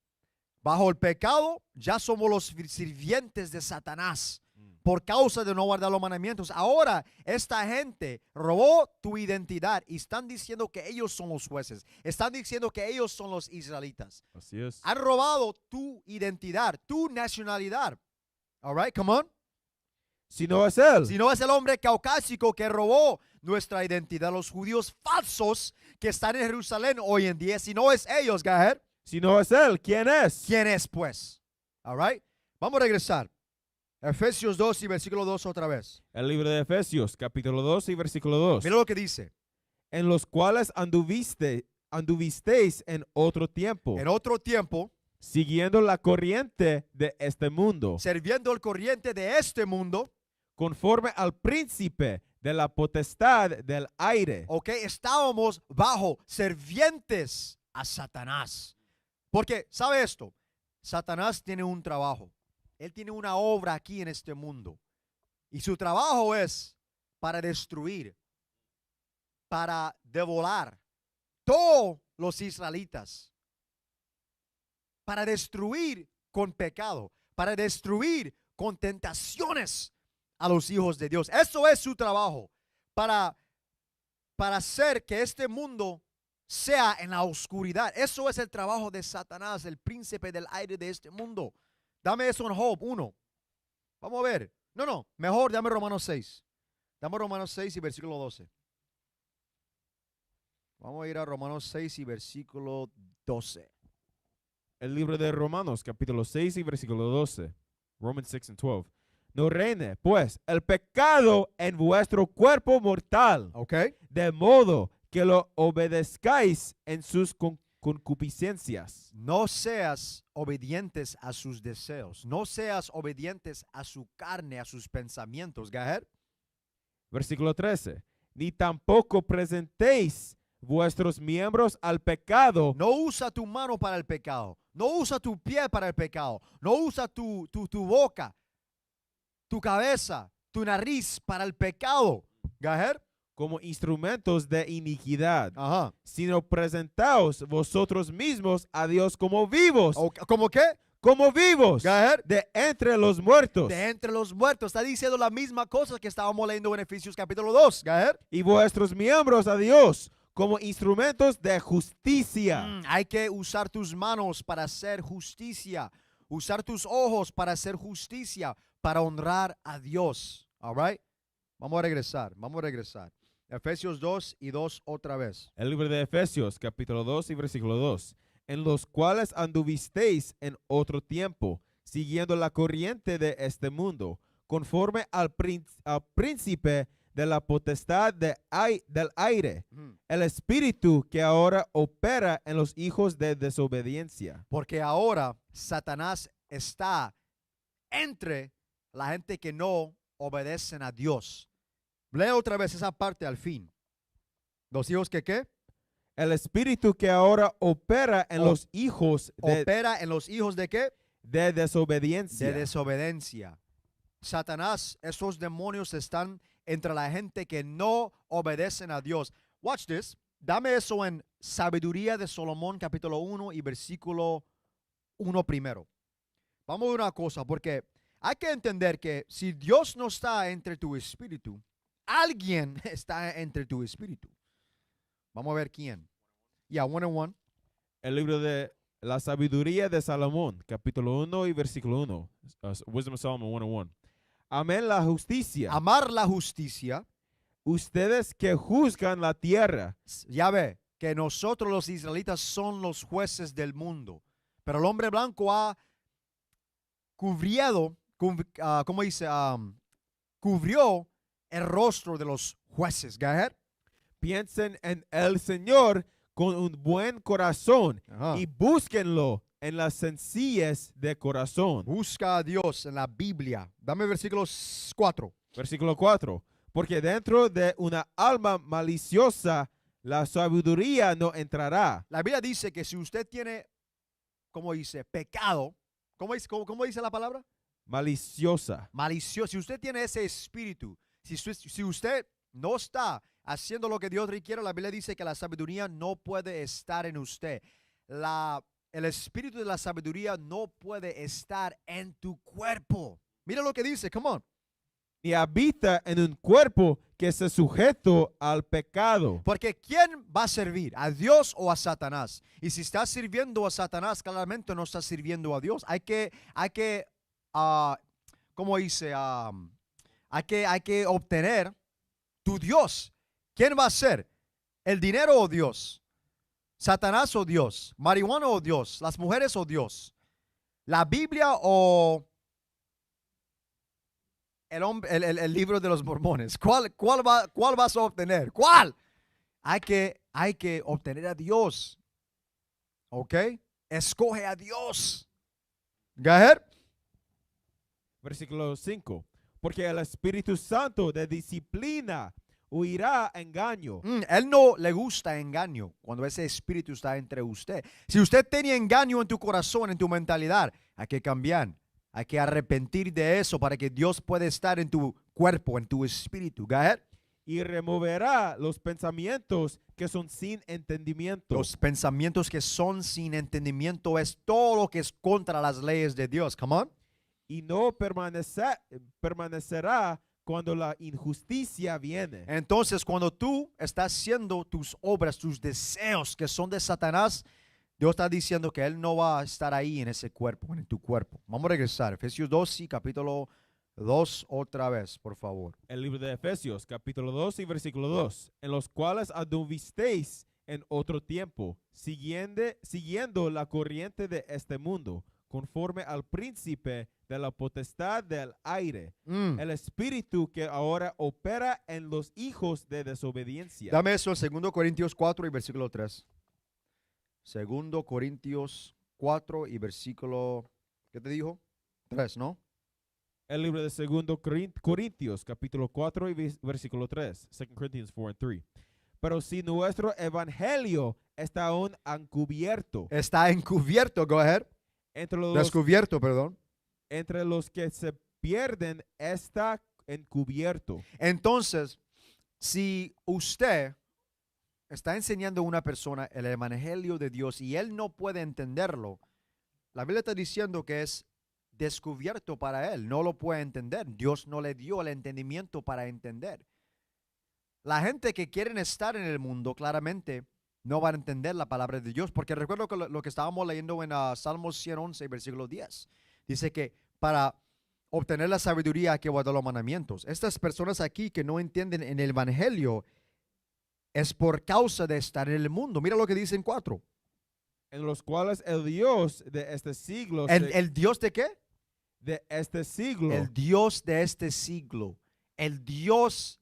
Bajo el pecado ya somos los sirvientes de Satanás por causa de no guardar los mandamientos. Ahora esta gente robó tu identidad y están diciendo que ellos son los jueces. Están diciendo que ellos son los israelitas. Así es. Han robado tu identidad, tu nacionalidad. All right, come on. Si no es él. Si no es el hombre caucásico que robó nuestra identidad, los judíos falsos que están en Jerusalén hoy en día, si no es ellos, go ahead. Si no es él, ¿quién es? ¿Quién es pues? All right. Vamos a regresar. Efesios 2 y versículo 2 otra vez. El libro de Efesios, capítulo 2 y versículo 2. Mira lo que dice. En los cuales anduvisteis en otro tiempo, En otro tiempo, siguiendo la corriente de este mundo, sirviendo el corriente de este mundo, conforme al príncipe de la potestad del aire. ok, estábamos bajo servientes a Satanás. Porque, ¿sabe esto? Satanás tiene un trabajo. Él tiene una obra aquí en este mundo. Y su trabajo es para destruir, para devorar todos los israelitas. Para destruir con pecado, para destruir con tentaciones a los hijos de Dios. Eso es su trabajo. Para hacer que este mundo sea en la oscuridad. Eso es el trabajo de Satanás, el príncipe del aire de este mundo. Dame eso en Job 1. Vamos a ver. No, mejor dame Romanos 6. Dame Romanos 6 y versículo 12. Vamos a ir a Romanos 6 y versículo 12. El libro de Romanos, capítulo 6 y versículo 12. Romans 6 and 12. No reine, pues, el pecado en vuestro cuerpo mortal, Ok. de modo que lo obedezcáis en sus concupiscencias. No seas obedientes a sus deseos. No seas obedientes a su carne, a sus pensamientos. Go ahead. Versículo 13. Ni tampoco presentéis vuestros miembros al pecado. No usa tu mano para el pecado. No usa tu pie para el pecado. No usa tu boca, tu cabeza, tu nariz para el pecado. Go ahead. Como instrumentos de iniquidad, Ajá. sino presentaos vosotros mismos a Dios como vivos, ¿Cómo qué? como vivos Go ahead. de entre los muertos. De entre los muertos. Está diciendo la misma cosa que estábamos leyendo en Efesios capítulo 2. Go ahead. Y vuestros miembros a Dios como instrumentos de justicia. Hay que usar tus manos para hacer justicia. Usar tus ojos para hacer justicia, para honrar a Dios. All right? Vamos a regresar. Efesios 2 y 2 otra vez. El libro de Efesios, capítulo 2 y versículo 2. En los cuales anduvisteis en otro tiempo, siguiendo la corriente de este mundo, conforme al príncipe de la potestad del aire, el espíritu que ahora opera en los hijos de desobediencia. Porque ahora Satanás está entre la gente que no obedecen a Dios. Lea otra vez esa parte al fin. ¿Los hijos que qué? El espíritu que ahora opera en los hijos Opera en los hijos de qué? de desobediencia. De desobediencia. Satanás, esos demonios están entre la gente que no obedecen a Dios. Watch this. Dame eso en Sabiduría de Salomón, capítulo 1 y versículo 1 primero. Vamos a ver una cosa, porque hay que entender que si Dios no está entre tu espíritu, alguien está entre tu espíritu. Vamos a ver quién. Yeah, 1-on-1. El libro de la sabiduría de Salomón, capítulo 1 y versículo 1. Wisdom of Solomon 1:1. Amén la justicia. Amar la justicia. Ustedes que juzgan la tierra. Ya ve que nosotros los israelitas son los jueces del mundo. Pero el hombre blanco ha cubrió el rostro de los jueces. Go ahead. Piensen en el Señor con un buen corazón Ajá. y búsquenlo en la sencillez de corazón. Busca a Dios en la Biblia. Dame versículo 4. Versículo 4. Porque dentro de una alma maliciosa la sabiduría no entrará. La Biblia dice que si usted tiene, pecado, ¿cómo dice la palabra? Maliciosa. Malicioso. Si usted tiene ese espíritu, si usted no está haciendo lo que Dios requiere, la Biblia dice que la sabiduría no puede estar en usted. El espíritu de la sabiduría no puede estar en tu cuerpo. Mira lo que dice, come on. Y habita en un cuerpo que se sujeto al pecado. Porque ¿quién va a servir? ¿A Dios o a Satanás? Y si estás sirviendo a Satanás, claramente no estás sirviendo a Dios. Hay que obtener tu Dios. ¿Quién va a ser? ¿El dinero o Dios? ¿Satanás o Dios? ¿Marihuana o Dios? ¿Las mujeres o Dios? ¿La Biblia o el libro de los mormones? ¿Cuál vas a obtener? ¿Cuál? Hay que obtener a Dios. ¿Ok? Escoge a Dios. Go ahead. Versículo 5. Porque el Espíritu Santo de disciplina huirá engaño. Él no le gusta engaño cuando ese espíritu está entre usted. Si usted tenía engaño en tu corazón, en tu mentalidad, hay que cambiar. Hay que arrepentir de eso para que Dios pueda estar en tu cuerpo, en tu espíritu. Go ahead. Y removerá los pensamientos que son sin entendimiento. Los pensamientos que son sin entendimiento es todo lo que es contra las leyes de Dios. Come on. Y no permanecerá cuando la injusticia viene. Entonces, cuando tú estás haciendo tus obras, tus deseos que son de Satanás, Dios está diciendo que Él no va a estar ahí en ese cuerpo, en tu cuerpo. Vamos a regresar. Efesios 2 y capítulo 2 otra vez, por favor. El libro de Efesios, capítulo 2 y versículo 2. En los cuales anduvisteis en otro tiempo, siguiendo la corriente de este mundo, conforme al príncipe de la potestad del aire, el espíritu que ahora opera en los hijos de desobediencia. Dame eso en 2 Corintios 4 y versículo 3. 2 Corintios 4 y versículo, ¿qué te dijo? 3, ¿no? El libro de 2 Corintios, capítulo 4 y versículo 3. 2 Corinthians 4 and 3. Pero si nuestro evangelio está aún encubierto. Está encubierto, go ahead. Descubierto, perdón. Entre los que se pierden está encubierto. Entonces, si usted está enseñando a una persona el evangelio de Dios y él no puede entenderlo, La Biblia está diciendo que es descubierto para él, no lo puede entender. Dios no le dio el entendimiento para entender. La gente que quieren estar en el mundo claramente no van a entender la palabra de Dios, porque recuerdo que lo que estábamos leyendo en Salmos 111, versículo 10. Dice que para obtener la sabiduría hay que guardar los mandamientos. Estas personas aquí que no entienden en el evangelio es por causa de estar en el mundo. Mira lo que dice en 4. En los cuales el Dios de este siglo, ¿El Dios de qué? de este siglo, El Dios de este siglo. El Dios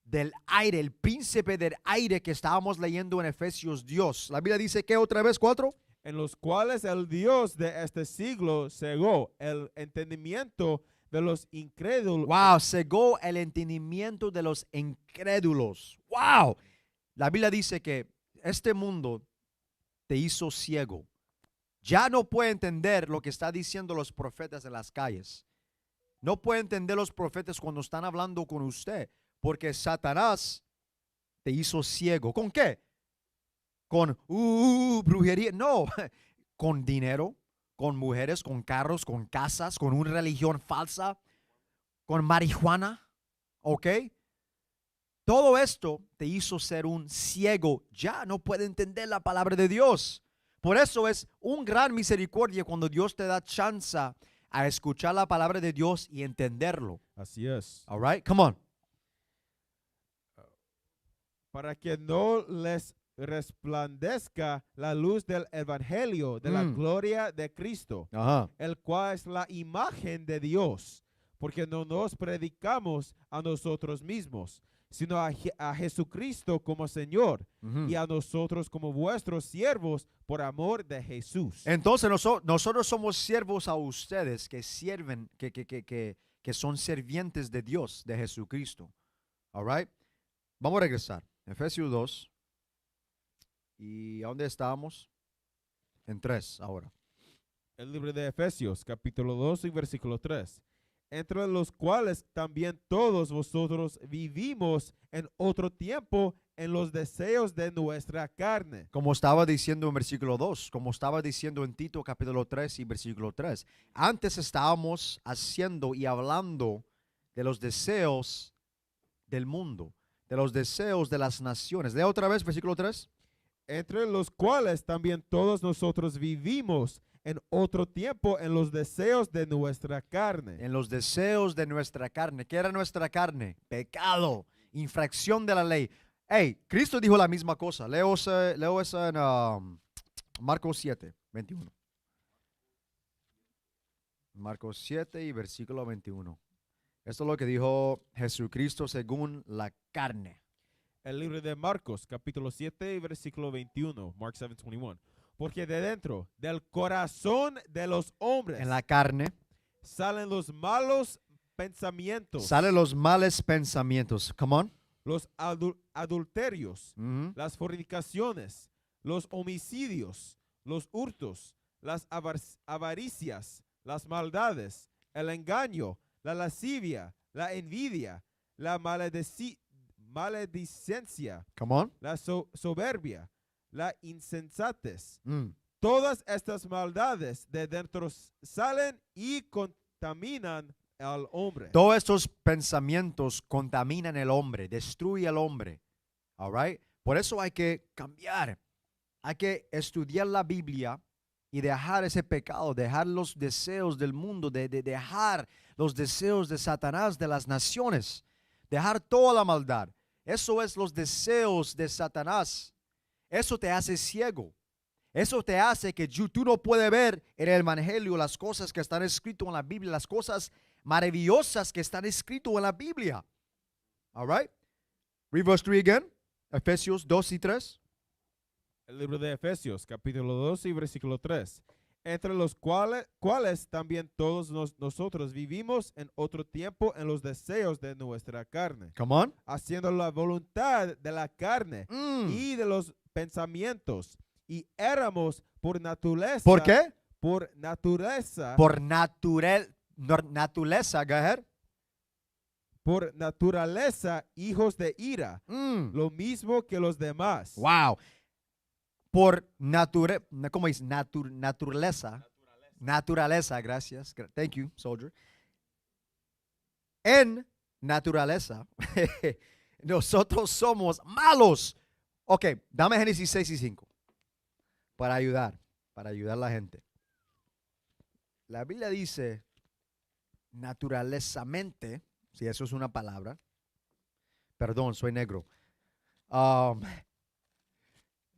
del aire, el príncipe del aire que estábamos leyendo en Efesios, Dios. La Biblia dice que otra vez 4. en los cuales el Dios de este siglo cegó el entendimiento de los incrédulos. Wow, cegó el entendimiento de los incrédulos. Wow. La Biblia dice que este mundo te hizo ciego. Ya no puede entender lo que están diciendo los profetas en las calles. No puede entender los profetas cuando están hablando con usted, porque Satanás te hizo ciego. ¿Con qué? Con brujería. No, con dinero, con mujeres, con carros, con casas, con una religión falsa, con marihuana. ¿Ok? Todo esto te hizo ser un ciego. Ya no puede entender la palabra de Dios. Por eso es un gran misericordia cuando Dios te da chance a escuchar la palabra de Dios y entenderlo. Así es. All right? Come on. Para que no les resplandezca la luz del evangelio de la gloria de Cristo, Ajá. el cual es la imagen de Dios, porque no nos predicamos a nosotros mismos, sino a Jesucristo como Señor y a nosotros como vuestros siervos por amor de Jesús. Entonces nosotros somos siervos a ustedes que sirven, que son sirvientes de Dios, de Jesucristo. All right? Vamos a regresar. Efesios 2. ¿Y a dónde estábamos? En 3 ahora. El libro de Efesios, capítulo 2 y versículo 3. Entre los cuales también todos vosotros vivimos en otro tiempo en los deseos de nuestra carne. Como estaba diciendo en versículo 2, como estaba diciendo en Tito capítulo 3 y versículo 3. Antes estábamos haciendo y hablando de los deseos del mundo, de los deseos de las naciones. Lea otra vez versículo 3. Entre los cuales también todos nosotros vivimos en otro tiempo en los deseos de nuestra carne. En los deseos de nuestra carne. ¿Qué era nuestra carne? Pecado, infracción de la ley. Hey, Cristo dijo la misma cosa. Leo esa en Marcos 7, 21. Marcos 7 y versículo 21. Esto es lo que dijo Jesucristo según la carne. El libro de Marcos, capítulo 7 y versículo 21. Mark 7:21. Porque de dentro del corazón de los hombres En la carne salen los malos pensamientos, salen los malos pensamientos. Come on. los adulterios, Mhm. las fornicaciones, los homicidios, los hurtos, las avaricias, las maldades, el engaño, la lascivia, la envidia, la maledicencia, Come on. la soberbia, la insensatez. Mm. Todas estas maldades de dentro salen y contaminan al hombre. Todos estos pensamientos contaminan el hombre, destruyen al hombre. All right? Por eso hay que cambiar. Hay que estudiar la Biblia y dejar ese pecado, dejar los deseos del mundo, de dejar los deseos de Satanás, de las naciones, dejar toda la maldad. Eso es los deseos de Satanás. Eso te hace ciego. Eso te hace que tú no puedes ver en el evangelio las cosas que están escritas en la Biblia, las cosas maravillosas que están escritas en la Biblia. All right? Read verse 3 again. Efesios 2 y 3. El libro de Efesios, capítulo 2 y versículo 3. Entre los cuales también todos nosotros vivimos en otro tiempo en los deseos de nuestra carne, Come on. haciendo la voluntad de la carne Mm. y de los pensamientos. Y éramos por naturaleza. ¿Por qué? Por naturaleza. Por naturaleza, go ahead. Por naturaleza, hijos de ira. Mm. Lo mismo que los demás. Wow. Por ¿cómo dice? Naturaleza. Naturaleza, gracias. Thank you, soldier. En naturaleza, nosotros somos malos. Ok, dame Génesis 6 y 5 para ayudar a la gente. La Biblia dice naturalezamente, si eso es una palabra. Perdón, soy negro.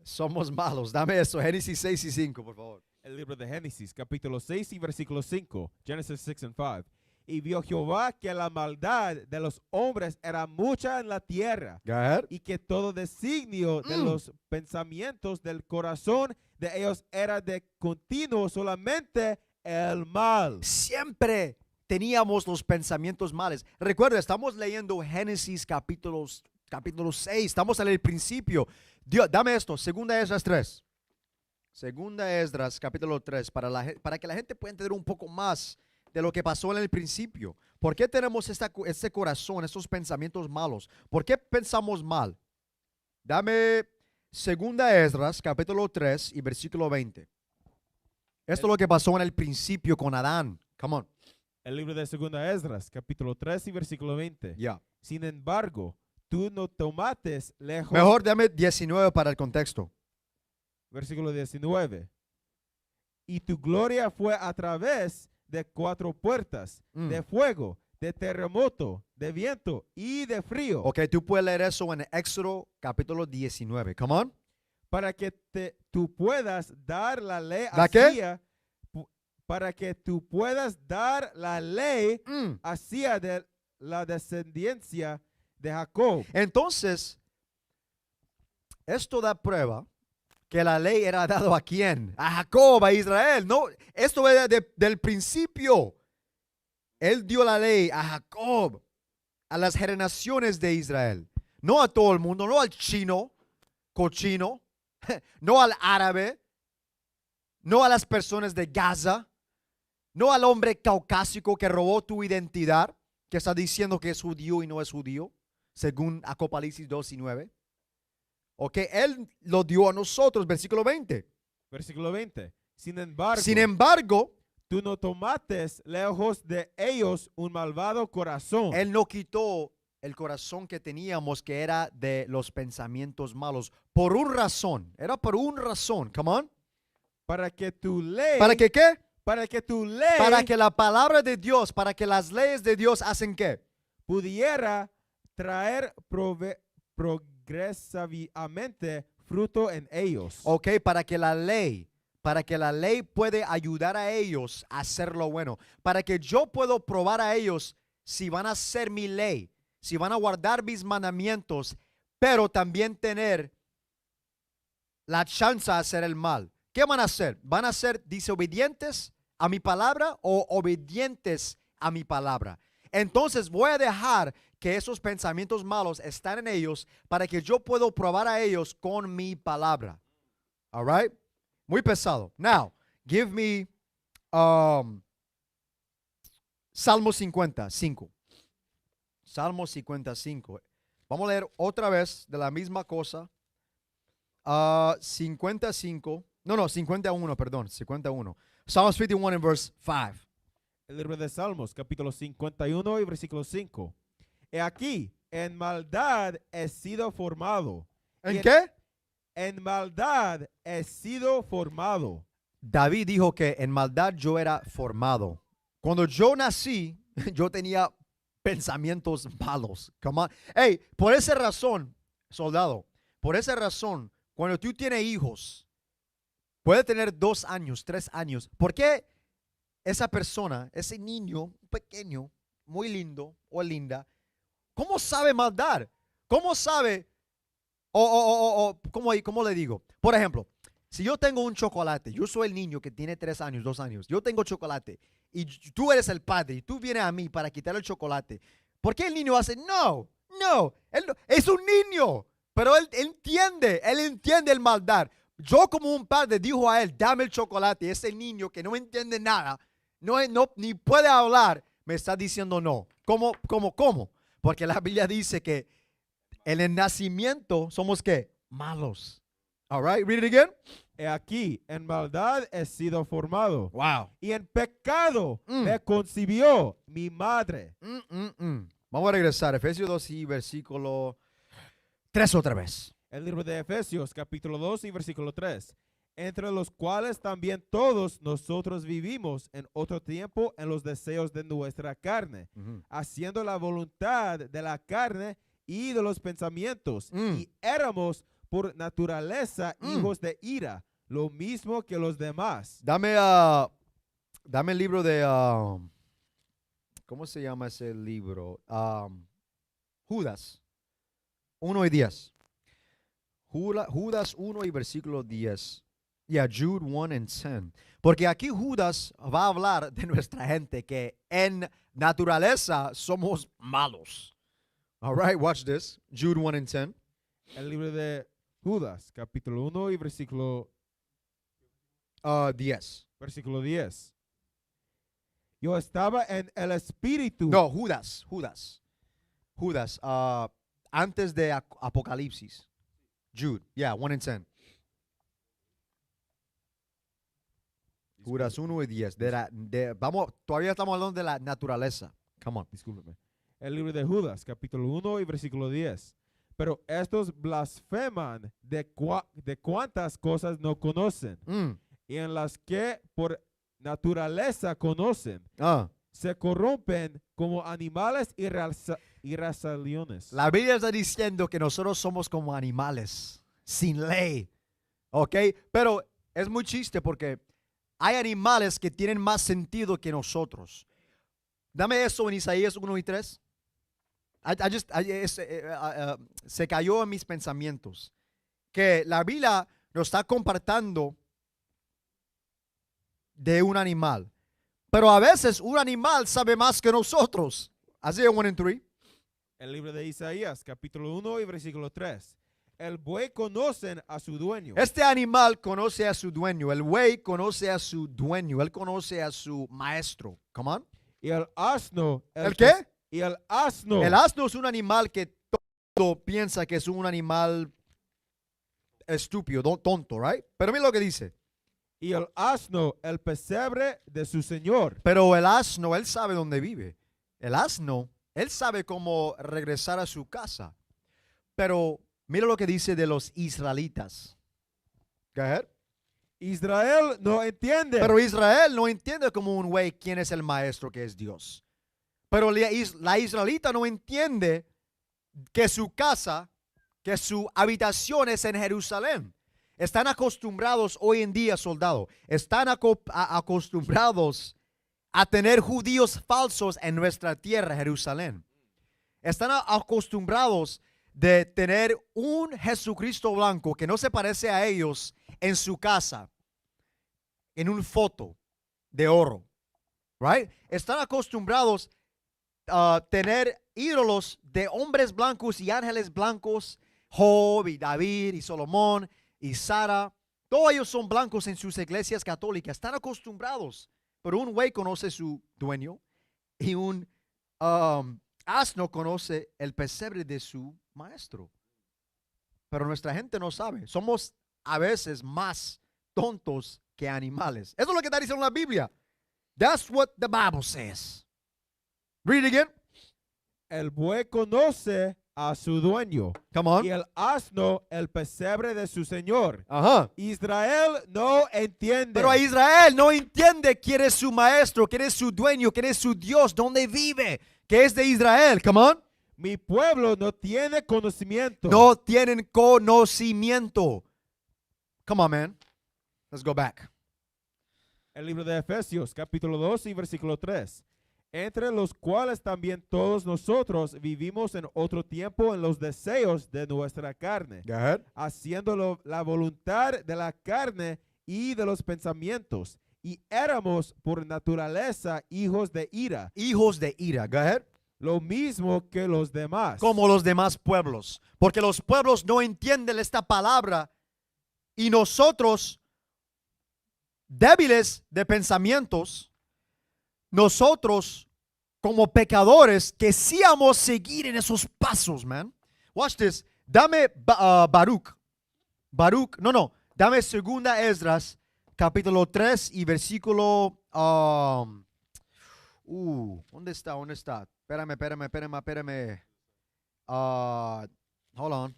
Somos malos. Dame eso, Génesis 6 y 5, por favor. El libro de Génesis, capítulo 6 y versículo 5. Genesis 6 and 5. Y vio Jehová que la maldad de los hombres era mucha en la tierra, Go ahead. y que todo designio de los pensamientos del corazón de ellos era de continuo solamente el mal. Siempre teníamos los pensamientos males. Recuerda, estamos leyendo Génesis capítulo 6. Estamos en el principio. Dios, dame esto, Segunda Esdras 3. Segunda Esdras capítulo 3, para que la gente pueda entender un poco más de lo que pasó en el principio. ¿Por qué tenemos este corazón, estos pensamientos malos? ¿Por qué pensamos mal? Dame Segunda Esdras capítulo 3 y versículo 20. Esto es lo que pasó en el principio con Adán. Come on. El libro de Segunda Esdras, capítulo 3 y versículo 20. Yeah. Sin embargo, tú no tomates lejos. Mejor dame 19 para el contexto. Versículo 19. Y tu gloria fue a través de 4 puertas, de fuego, de terremoto, de viento y de frío. Ok, tú puedes leer eso en Éxodo capítulo 19. Come on. Para que tú puedas dar la ley ¿La qué? hacia, para que tú puedas dar la ley hacia de la descendencia de Jacob. Entonces, esto da prueba que la ley era dado a quién? A Jacob, a Israel. No, esto era del principio. Él dio la ley a Jacob, a las generaciones de Israel. No a todo el mundo, no al chino, cochino, no al árabe, no a las personas de Gaza, no al hombre caucásico que robó tu identidad, que está diciendo que es judío y no es judío, según Apocalipsis 2 y 9. Ok, Él lo dio a nosotros, versículo 20. Versículo 20. Sin embargo, tú no tomates lejos de ellos un malvado corazón. Él no quitó el corazón que teníamos, que era de los pensamientos malos, por una razón. Era por una razón, come on. Para que tu ley. ¿Para que qué? Para que tu ley. Para que la palabra de Dios, para que las leyes de Dios hacen qué? Pudiera traer progresivamente fruto en ellos. Ok, para que la ley puede ayudar a ellos a hacer lo bueno. Para que yo puedo probar a ellos si van a hacer mi ley, si van a guardar mis mandamientos, pero también tener la chance de hacer el mal. ¿Qué van a hacer? ¿Van a ser desobedientes a mi palabra o obedientes a mi palabra? Entonces voy a dejar que esos pensamientos malos están en ellos para que yo pueda probar a ellos con mi palabra. All right? Muy pesado. Now, give me Salmo 55. Salmo 55. Vamos a leer otra vez de la misma cosa. 51, perdón, 51. Psalms 51 and verse 5. El libro de Salmos, capítulo 51 y versículo 5. He aquí, en maldad he sido formado. ¿En qué? En maldad he sido formado. David dijo que en maldad yo era formado. Cuando yo nací, yo tenía pensamientos malos. Come on. Hey, por esa razón, soldado, por esa razón, cuando tú tienes hijos, puede tener 2 años, 3 años. ¿Por qué esa persona, ese niño pequeño, muy lindo o linda, cómo sabe maldad? ¿Cómo sabe? ¿Cómo le digo? Por ejemplo, si yo tengo un chocolate, yo soy el niño que tiene 3 años, 2 años, yo tengo chocolate y tú eres el padre y tú vienes a mí para quitar el chocolate. ¿Por qué el niño hace? No, él no, es un niño, pero él entiende el maldad. Yo como un padre dijo a él, dame el chocolate. Ese niño que no entiende nada, ni puede hablar, me está diciendo no. ¿Cómo? Porque la Biblia dice que en el nacimiento somos ¿qué? Malos. All right, read it again. He aquí, en maldad he sido formado, Wow. y en pecado Mm. me concibió mi madre. Vamos a regresar. Efesios 2 y versículo 3 otra vez. El libro de Efesios, capítulo 2 y versículo 3. Entre los cuales también todos nosotros vivimos en otro tiempo en los deseos de nuestra carne, haciendo la voluntad de la carne y de los pensamientos, y éramos por naturaleza hijos de ira, lo mismo que los demás. Dame el libro de ¿cómo se llama ese libro? Judas 1 y 10. Judas 1 y versículo 10. Jude 1 and 10. Porque aquí Judas va a hablar de nuestra gente que en naturaleza somos malos. All right, watch this. Jude 1 and 10. El libro de Judas, capítulo 1 y versículo 10. 10. Yo estaba en el espíritu. No, Judas. Antes de Apocalipsis. Jude, 1 and 10. Judas 1 y 10. Todavía estamos hablando de la naturaleza. Come on. Discúlpeme. El libro de Judas, capítulo 1 y versículo 10. Pero estos blasfeman de cuantas cosas no conocen, y en las que por naturaleza conocen, se corrompen como animales irracionales. La Biblia está diciendo que nosotros somos como animales, sin ley. ¿Ok? Pero es muy chiste porque hay animales que tienen más sentido que nosotros. Dame eso en Isaías 1 y 3. Se cayó en mis pensamientos. Que la Biblia nos está compartiendo de un animal. Pero a veces un animal sabe más que nosotros. Isaiah 1 and 3. El libro de Isaías, capítulo 1 y versículo 3. El buey conocen a su dueño. Este animal conoce a su dueño. El buey conoce a su dueño. Él conoce a su maestro. Come on. Y el asno. ¿El qué? Y el asno. El asno es un animal que todo piensa que es un animal estúpido, tonto, right? Pero mira lo que dice. Y el asno, el pesebre de su señor. Pero el asno, él sabe dónde vive. El asno, él sabe cómo regresar a su casa. Pero mira lo que dice de los israelitas. Go ahead. Israel no entiende. Pero Israel no entiende como un güey quién es el maestro, que es Dios. Pero la israelita no entiende que su casa, que su habitación es en Jerusalén. Están acostumbrados hoy en día, soldado, están acostumbrados a tener judíos falsos en nuestra tierra, Jerusalén. Están acostumbrados de tener un Jesucristo blanco que no se parece a ellos en su casa, en una foto de oro, right? Están acostumbrados a tener ídolos de hombres blancos y ángeles blancos, Job y David y Salomón y Sara. Todos ellos son blancos en sus iglesias católicas. Están acostumbrados. Pero un güey conoce su dueño y un asno conoce el pesebre de su maestro. Pero nuestra gente no sabe. Somos a veces más tontos que animales. Eso es lo que está diciendo la Biblia. That's what the Bible says. Read it again. El buey conoce a su dueño. Come on. Y el asno, el pesebre de su señor. Ajá. Israel no entiende. Pero a Israel no entiende quién es su maestro, quién es su dueño, quién es su Dios, dónde vive, que es de Israel. Come on. Mi pueblo no tiene conocimiento. No tienen conocimiento. Come on, man. Let's go back. El libro de Efesios, capítulo 2 y versículo 3. Entre los cuales también todos nosotros vivimos en otro tiempo en los deseos de nuestra carne, Go ahead. haciendo la voluntad de la carne y de los pensamientos, y éramos por naturaleza hijos de ira, Hijos de ira. Go ahead. lo mismo que los demás. Como los demás pueblos. Porque los pueblos no entienden esta palabra y nosotros, débiles de pensamientos, nosotros como pecadores queríamos seguir en esos pasos, man. Watch this. Dame Baruch. Dame segunda Esdras, capítulo 3 y versículo... ¿dónde está? ¿Dónde está? Espérame. Hold on.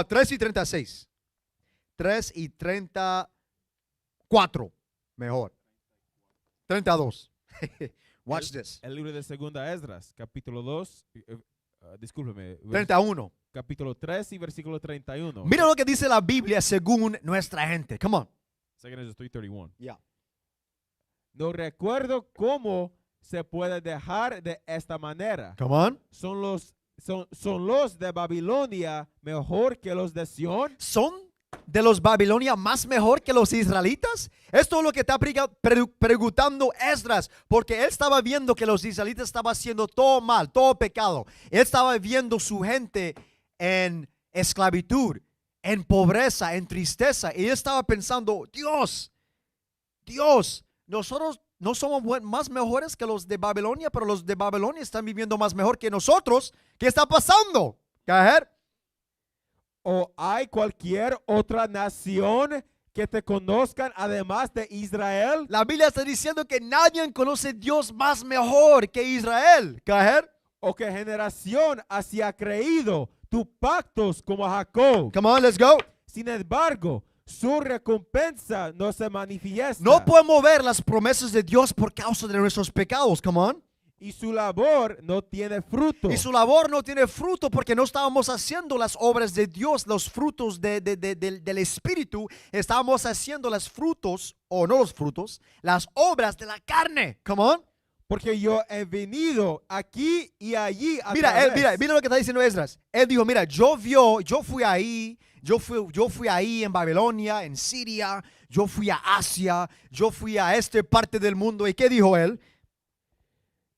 3 y 36. 3 y 34. Mejor. 32. Watch this. El libro de Segunda Esdras, capítulo 2, discúlpeme, 31. capítulo 3 y versículo 31. Mira lo que dice la Biblia según nuestra gente. Come on. Second Esdras 3:31. Yeah. No recuerdo cómo se puede dejar de esta manera. Come on. Son los de Babilonia mejor que los de Sión. ¿Son de los Babilonia más mejor que los israelitas? Esto es lo que está preguntando Esdras, porque él estaba viendo que los israelitas estaban haciendo todo mal, todo pecado. Él estaba viendo su gente en esclavitud, en pobreza, en tristeza, y él estaba pensando, Dios, nosotros no somos más mejores que los de Babilonia, pero los de Babilonia están viviendo más mejor que nosotros. ¿Qué está pasando? Cajer. ¿O hay cualquier otra nación que te conozcan además de Israel? La Biblia está diciendo que nadie conoce a Dios más mejor que Israel. Cajer. ¿O qué generación así ha creído tus pactos como Jacob? Come on, let's go. Sin embargo, su recompensa no se manifiesta. No podemos ver las promesas de Dios por causa de nuestros pecados. Come on. Y su labor no tiene fruto. Y su labor no tiene fruto porque no estábamos haciendo las obras de Dios, los frutos del Espíritu. Estábamos haciendo los frutos, o no los frutos, las obras de la carne. Come on. Porque yo he venido aquí y allí a Mira través. lo que está diciendo Esdras. Él dijo, mira, yo fui ahí en Babilonia, en Siria, yo fui a Asia, yo fui a esta parte del mundo. ¿Y qué dijo él?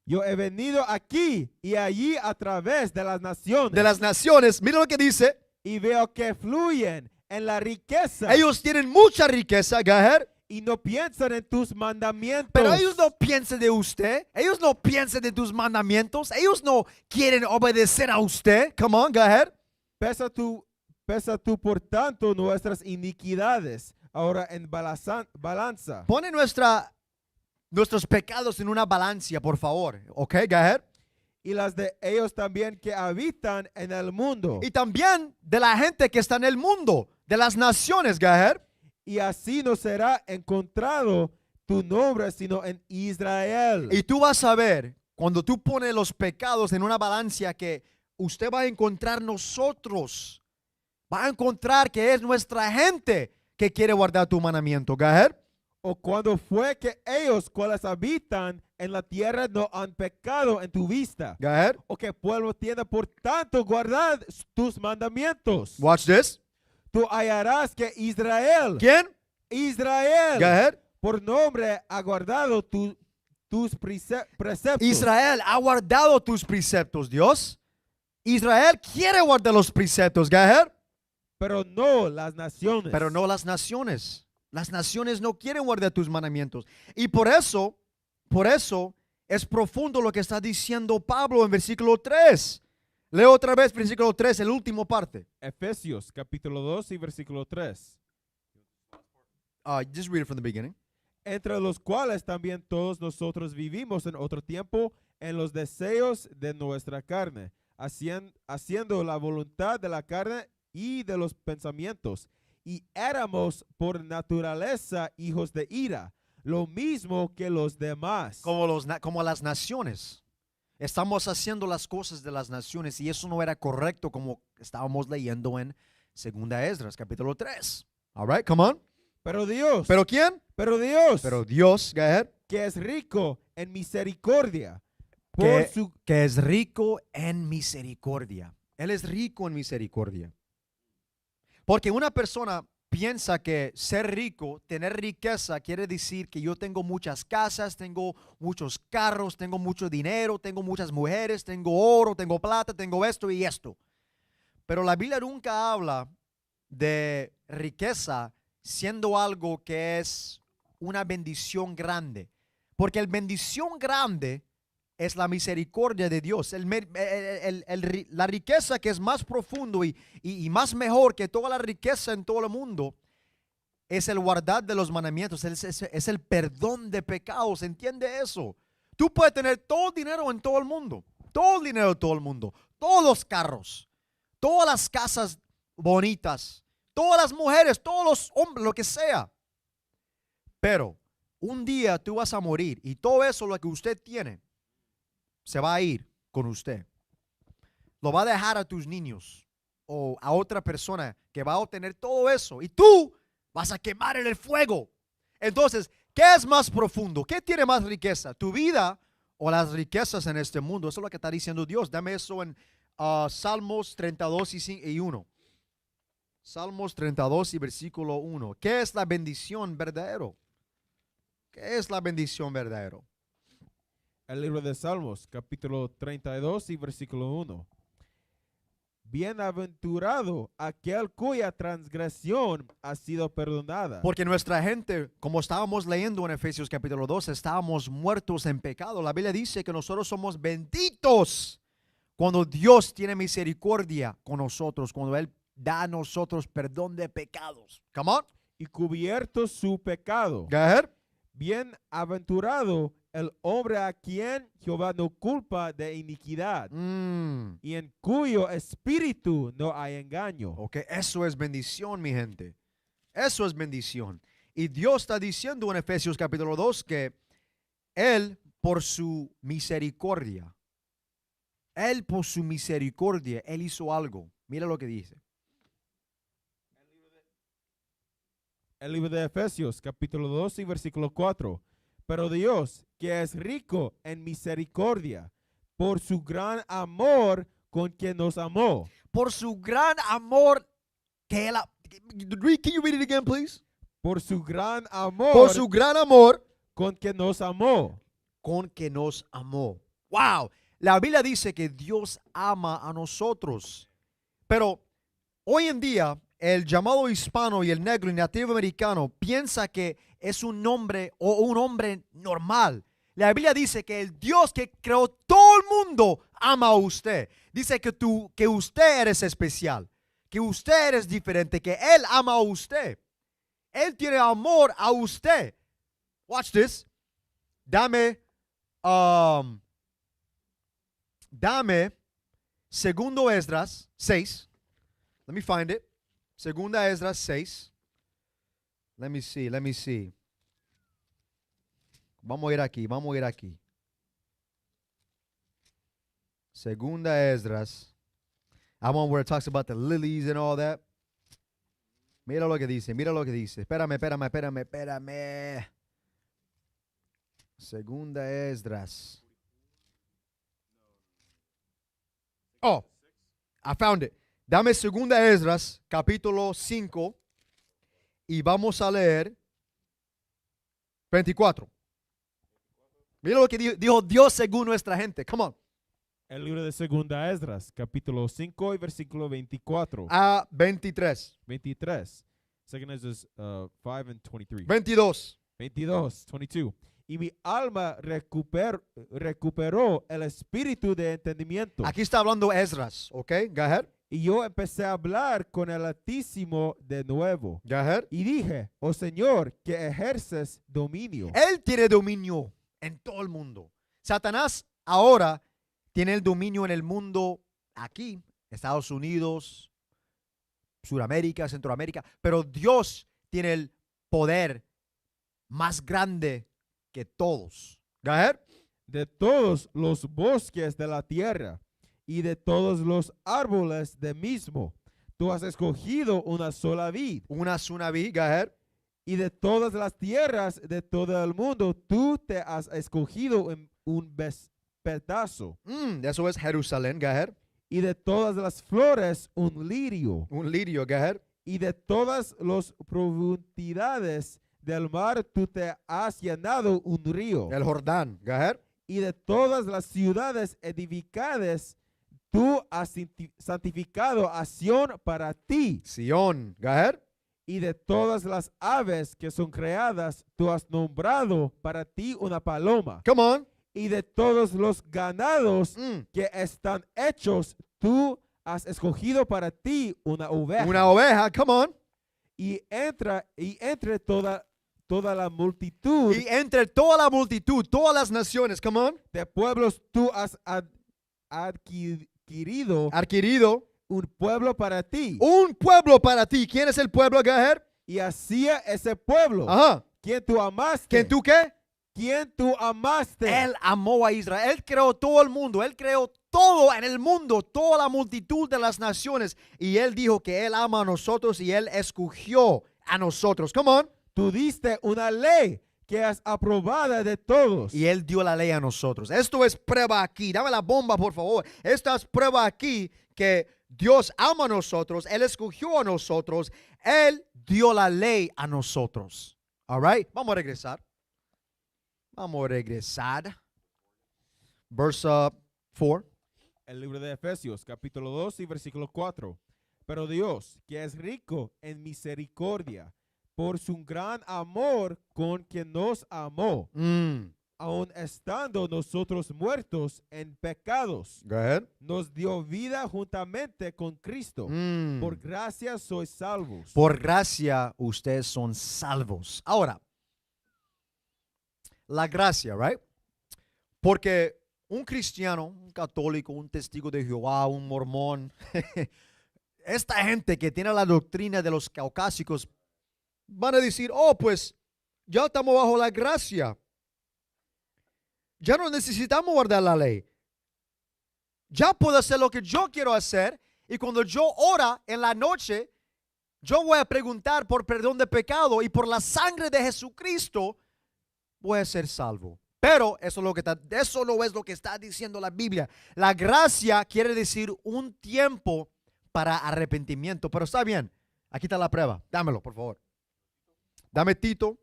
Yo he venido aquí y allí a través de las naciones. De las naciones. Mira lo que dice. Y veo que fluyen en la riqueza. Ellos tienen mucha riqueza, Gaher. Y no piensan en tus mandamientos. Pero ellos no piensan de usted. Ellos no piensan de tus mandamientos. Ellos no quieren obedecer a usted. Come on, go ahead. Pesa tú por tanto nuestras iniquidades ahora en balanza. Pone nuestros pecados en una balanza, por favor. Ok, go ahead. Y las de ellos también que habitan en el mundo. Y también de la gente que está en el mundo, de las naciones, go ahead. Y así no será encontrado tu nombre sino en Israel. Y tú vas a ver, cuando tú pones los pecados en una balanza, que usted va a encontrar nosotros. Va a encontrar que es nuestra gente que quiere guardar tu mandamiento. Go ahead. O cuando fue que ellos cuales habitan en la tierra no han pecado en tu vista. Go ahead. O que pueblo tiene por tanto guardar tus mandamientos. Watch this. Tú hallarás que Israel. ¿Quién? Israel. Go ahead. Por nombre ha guardado tus preceptos. Israel ha guardado tus preceptos, Dios. Israel quiere guardar los preceptos, go ahead. Pero no las naciones. Pero no las naciones. Las naciones no quieren guardar tus mandamientos. Y por eso es profundo lo que está diciendo Pablo en versículo 3. Leo otra vez versículo 3, el último parte. Efesios capítulo 2 y versículo 3. Just read it from the beginning. Entre los cuales también todos nosotros vivimos en otro tiempo en los deseos de nuestra carne, haciendo la voluntad de la carne y de los pensamientos. Y éramos por naturaleza hijos de ira, lo mismo que los demás. Como las naciones. Estamos haciendo las cosas de las naciones y eso no era correcto, como estábamos leyendo en Segunda Esdras, capítulo 3. All right, come on. Pero Dios. ¿Pero quién? Pero Dios. Pero Dios, go ahead. Que es rico en misericordia. Que es rico en misericordia. Él es rico en misericordia. Porque una persona piensa que ser rico, tener riqueza, quiere decir que yo tengo muchas casas, tengo muchos carros, tengo mucho dinero, tengo muchas mujeres, tengo oro, tengo plata, tengo esto y esto. Pero la Biblia nunca habla de riqueza siendo algo que es una bendición grande. Porque la bendición grande es la misericordia de Dios. La riqueza que es más profundo y más mejor que toda la riqueza en todo el mundo es el guardar de los mandamientos, es el perdón de pecados. ¿Entiende eso? Tú puedes tener todo el dinero en todo el mundo, todo el dinero de todo el mundo, todos los carros, todas las casas bonitas, todas las mujeres, todos los hombres, lo que sea. Pero un día tú vas a morir y todo eso, lo que usted tiene, se va a ir con usted. Lo va a dejar a tus niños o a otra persona que va a obtener todo eso y tú vas a quemar en el fuego. Entonces, ¿qué es más profundo? ¿Qué tiene más riqueza? ¿Tu vida o las riquezas en este mundo? Eso es lo que está diciendo Dios. Dame eso en Salmos 32 y 1. Salmos 32 y versículo 1. ¿Qué es la bendición verdadero? ¿Qué es la bendición verdadero? El libro de Salmos, capítulo 32 y versículo 1. Bienaventurado aquel cuya transgresión ha sido perdonada. Porque nuestra gente, como estábamos leyendo en Efesios capítulo 2, estábamos muertos en pecado. La Biblia dice que nosotros somos benditos cuando Dios tiene misericordia con nosotros, cuando Él da a nosotros perdón de pecados. Come on. Y cubierto su pecado. Go ahead. Bienaventurado el hombre a quien Jehová no culpa de iniquidad y en cuyo espíritu no hay engaño. Ok, eso es bendición, mi gente. Eso es bendición. Y Dios está diciendo en Efesios capítulo 2 que Él por su misericordia, Él hizo algo. Mira lo que dice. El libro de Efesios, capítulo 2 y versículo 4. Pero Dios, que es rico en misericordia, por su gran amor con que nos amó. Por su gran amor que Él ha... Can you read it again, please? Por su gran amor. Por su gran amor con que nos amó. Con que nos amó. Wow. La Biblia dice que Dios ama a nosotros. Pero hoy en día el llamado hispano y el negro y nativo americano piensa que es un nombre o un hombre normal. La Biblia dice que el Dios que creó todo el mundo ama a usted. Dice que usted eres especial, que usted eres diferente, que Él ama a usted. Él tiene amor a usted. Watch this. Dame Segundo Esdras 6. Let me find it. Segunda Esdras 6. Let me see. Vamos a ir aquí. Segunda Esdras. I'm on where it talks about the lilies and all that. Mira lo que dice. Espérame. Segunda Esdras. Oh, I found it. Dame Segunda Esdras, capítulo 5, y vamos a leer 24. Mira lo que dijo Dios según nuestra gente. Come on. El libro de Segunda Esdras, capítulo 5 y versículo 24. A 23. 23. Second Esdras 5 and 23. 22. 22. Y mi alma recuperó el espíritu de entendimiento. Aquí está hablando Esdras, ¿ok? Go ahead. Y yo empecé a hablar con el Altísimo de nuevo. Go ahead. Y dije, oh Señor, que ejerces dominio. Él tiene dominio en todo el mundo. Satanás ahora tiene el dominio en el mundo aquí, Estados Unidos, Sudamérica, Centroamérica. Pero Dios tiene el poder más grande que todos. Go ahead. De todos los bosques de la tierra y de todos los árboles de mismo, tú has escogido una sola vid. Una sola vid, go ahead. Y de todas las tierras de todo el mundo, tú te has escogido en un pedazo. Eso es Jerusalén, go ahead. Y de todas las flores, un lirio. Un lirio, go ahead. Y de todas las profundidades del mar, tú te has llenado un río. El Jordán, go ahead. Y de todas las ciudades edificadas, tú has santificado a Sión para ti. Sión, go ahead. Y de todas las aves que son creadas, tú has nombrado para ti una paloma. Come on. Y de todos los ganados que están hechos, tú has escogido para ti una oveja. Una oveja, come on. y entre toda la multitud Y entre toda la multitud, todas las naciones, come on, de pueblos tú has adquirido adquirido un pueblo para ti. un pueblo para ti. ¿Quién es el pueblo, go ahead? Y hacía ese pueblo Ajá. quien tú amaste. ¿Quién tú qué? Quien tú amaste. Él amó a Israel. Él creó todo el mundo. Él creó todo en el mundo, toda la multitud de las naciones. Y Él dijo que Él ama a nosotros y Él escogió a nosotros. Come on. Tú diste una ley que es aprobada de todos. Y Él dio la ley a nosotros. Esto es prueba aquí. Dame la bomba, por favor. Esta es prueba aquí que Dios ama a nosotros. Él escogió a nosotros. Él dio la ley a nosotros. All right. Vamos a regresar. Vamos a regresar. Verse 4. El libro de Efesios, capítulo 2 y versículo 4. Pero Dios, que es rico en misericordia, por su gran amor con quien nos amó, aun estando nosotros muertos en pecados, Go ahead. nos dio vida juntamente con Cristo. Por gracia sois salvos. Por gracia ustedes son salvos. Ahora, la gracia, right? Porque un cristiano, un católico, un testigo de Jehová, un mormón, esta gente que tiene la doctrina de los caucásicos, van a decir, oh, pues ya estamos bajo la gracia. Ya no necesitamos guardar la ley. Ya puedo hacer lo que yo quiero hacer. Y cuando yo ora en la noche, yo voy a preguntar por perdón de pecado y por la sangre de Jesucristo voy a ser salvo. Pero eso no es lo que está diciendo la Biblia. La gracia quiere decir un tiempo para arrepentimiento. Pero está bien, aquí está la prueba. Dámelo, por favor. Dame Tito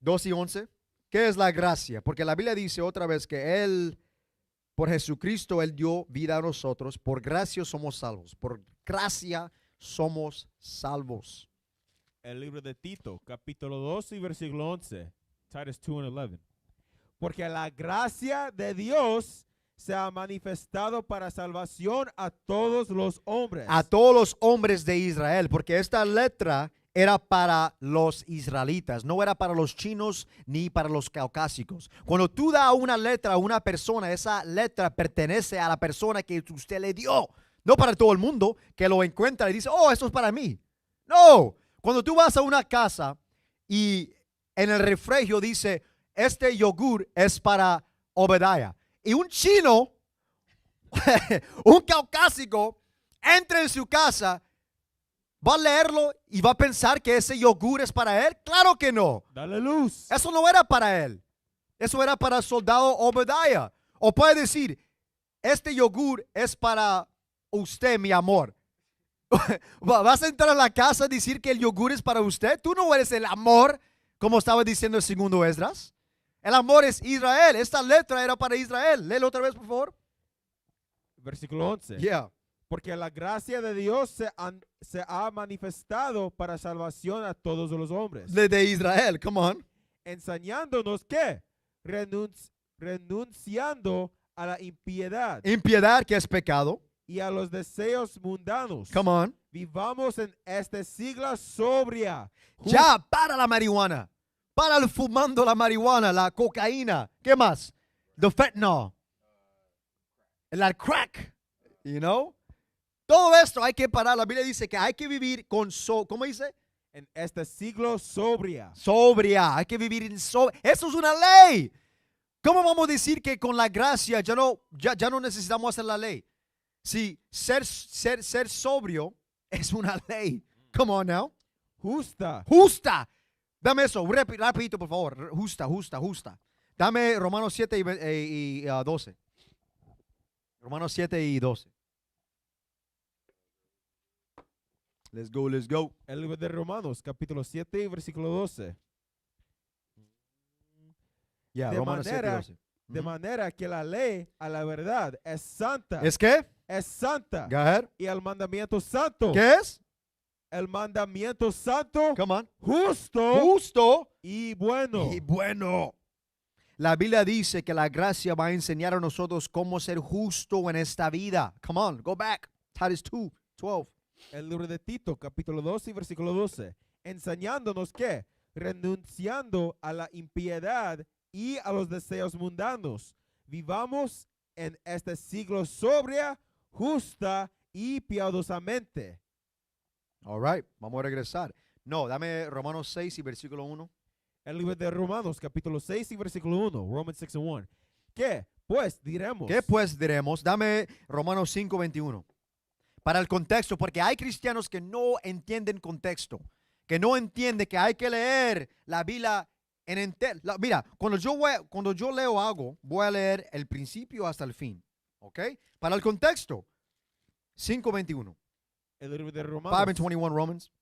2 y 11. ¿Qué es la gracia? Porque la Biblia dice otra vez que Él, por Jesucristo, Él dio vida a nosotros. Por gracia somos salvos. Por gracia somos salvos. El libro de Tito, capítulo 2 y versículo 11. Titus 2 and 11. Porque la gracia de Dios se ha manifestado para salvación a todos los hombres. A todos los hombres de Israel. Porque esta letra era para los israelitas, no era para los chinos ni para los caucásicos. Cuando tú das una letra a una persona, esa letra pertenece a la persona que usted le dio. No para todo el mundo que lo encuentra y dice, oh, esto es para mí. No, cuando tú vas a una casa y en el refrigerio dice, este yogur es para Obadiah. Y un chino, un caucásico, entra en su casa, ¿va a leerlo y va a pensar que ese yogur es para él? Claro que no. Dale luz. Eso no era para él. Eso era para el soldado Obadiah. O puede decir, este yogur es para usted, mi amor. ¿Vas a entrar a la casa y decir que el yogur es para usted? Tú no eres el amor, como estaba diciendo el segundo Esdras. El amor es Israel. Esta letra era para Israel. Léelo otra vez, por favor. Versículo 11. Yeah. Porque la gracia de Dios se ha manifestado para salvación a todos los hombres. De Israel, come on. Enseñándonos que, renunciando a la impiedad Impiedad, que es pecado. y a los deseos mundanos, Come on. vivamos en este siglo sobria. Ya, para la marihuana. Para el fumando la marihuana, la cocaína. ¿Qué más? The fentanyl. El crack. You know? Todo esto hay que parar. La Biblia dice que hay que vivir con ¿cómo dice? En este siglo sobria. Sobria. Hay que vivir en sobria. Eso es una ley. ¿Cómo vamos a decir que con la gracia ya no necesitamos hacer la ley? Si ser sobrio es una ley. Come on now. Justa. Justa. Dame eso. Rapidito, por favor. Justa. Dame Romanos 7 y 12. Romanos 7 y 12. Let's go. El libro de Romanos, capítulo 7 y versículo 12. Yeah, De Romanos 7 y manera- 12. De manera que la ley a la verdad es santa. ¿Es qué? Es santa. Go ahead. Y el mandamiento santo. ¿Qué es? El mandamiento santo, Come on. justo Justo y bueno. y bueno. La Biblia dice que la gracia va a enseñar a nosotros cómo ser justo en esta vida. Come on, go back. Titus 2:12. El libro de Tito, capítulo 2 y versículo 12, enseñándonos que, renunciando a la impiedad y a los deseos mundanos, vivamos en este siglo sobria, justa y piadosamente. All right, vamos a regresar. No, dame Romanos 6 y versículo 1. El libro de Romanos, capítulo 6 y versículo 1, Romans 6 and 1. ¿Qué? Pues diremos. ¿Qué pues diremos? Dame Romanos 5, 21. Para el contexto, porque hay cristianos que no entienden contexto, que no entienden que hay que leer la Biblia en entero. Mira, cuando yo leo algo, voy a leer el principio hasta el fin. ¿Ok? Para el contexto, 5:21. El libro de 5 Romanos. and 21 Romans.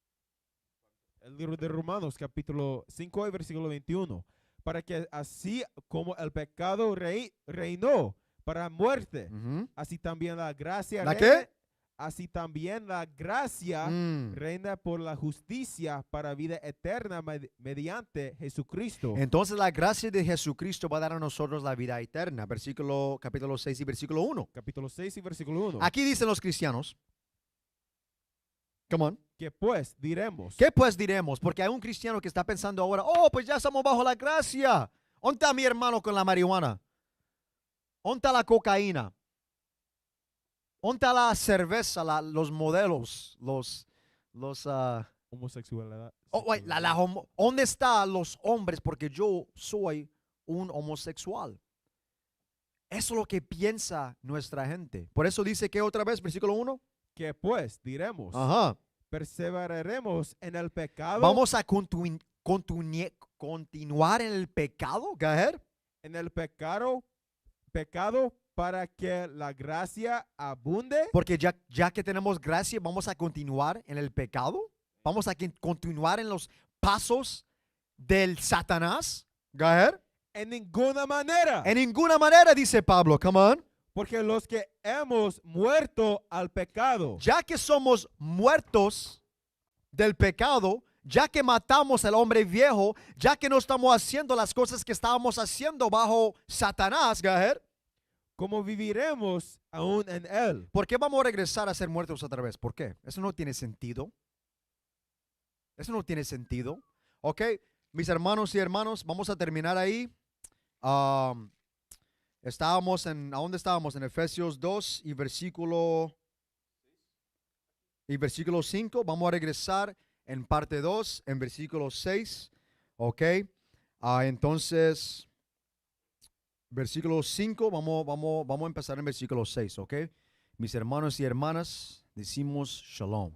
El libro de Romanos, capítulo 5 y versículo 21. Para que así como el pecado reinó para muerte, Ujú. así también la gracia ¿La reina. qué? Así también la gracia reina por la justicia para vida eterna mediante Jesucristo. Entonces la gracia de Jesucristo va a dar a nosotros la vida eterna. Capítulo 6 y versículo 1. Capítulo 6 y versículo 1. Aquí dicen los cristianos. Come on. Que pues diremos. ¿Qué pues diremos? Porque hay un cristiano que está pensando ahora, oh, pues ya estamos bajo la gracia. ¿Dónde está mi hermano con la marihuana? ¿Dónde está la cocaína? ¿Dónde está la cerveza, los modelos, Homosexualidad. ¿dónde están los hombres? Porque yo soy un homosexual. Eso es lo que piensa nuestra gente. Por eso dice que otra vez, versículo 1. Que pues diremos. Ajá. Perseveraremos en el pecado. Vamos a continuar en el pecado. Go ahead. En el pecado para que la gracia abunde. Porque ya que tenemos gracia, vamos a continuar en el pecado. Vamos a continuar en los pasos del Satanás. Go ahead. En ninguna manera. En ninguna manera, dice Pablo. Come on. Porque los que hemos muerto al pecado. Ya que somos muertos del pecado, ya que matamos al hombre viejo, ya que no estamos haciendo las cosas que estábamos haciendo bajo Satanás, go ahead. ¿Cómo viviremos aún en él? ¿Por qué vamos a regresar a ser muertos otra vez? ¿Por qué? Eso no tiene sentido. Eso no tiene sentido. Ok, mis hermanos y hermanas, vamos a terminar ahí. ¿A dónde estábamos? En Efesios 2 y versículo 5. Vamos a regresar en parte 2, en versículo 6. Ok, entonces, versículo 5, vamos a empezar en versículo 6. Ok, mis hermanos y hermanas, decimos shalom.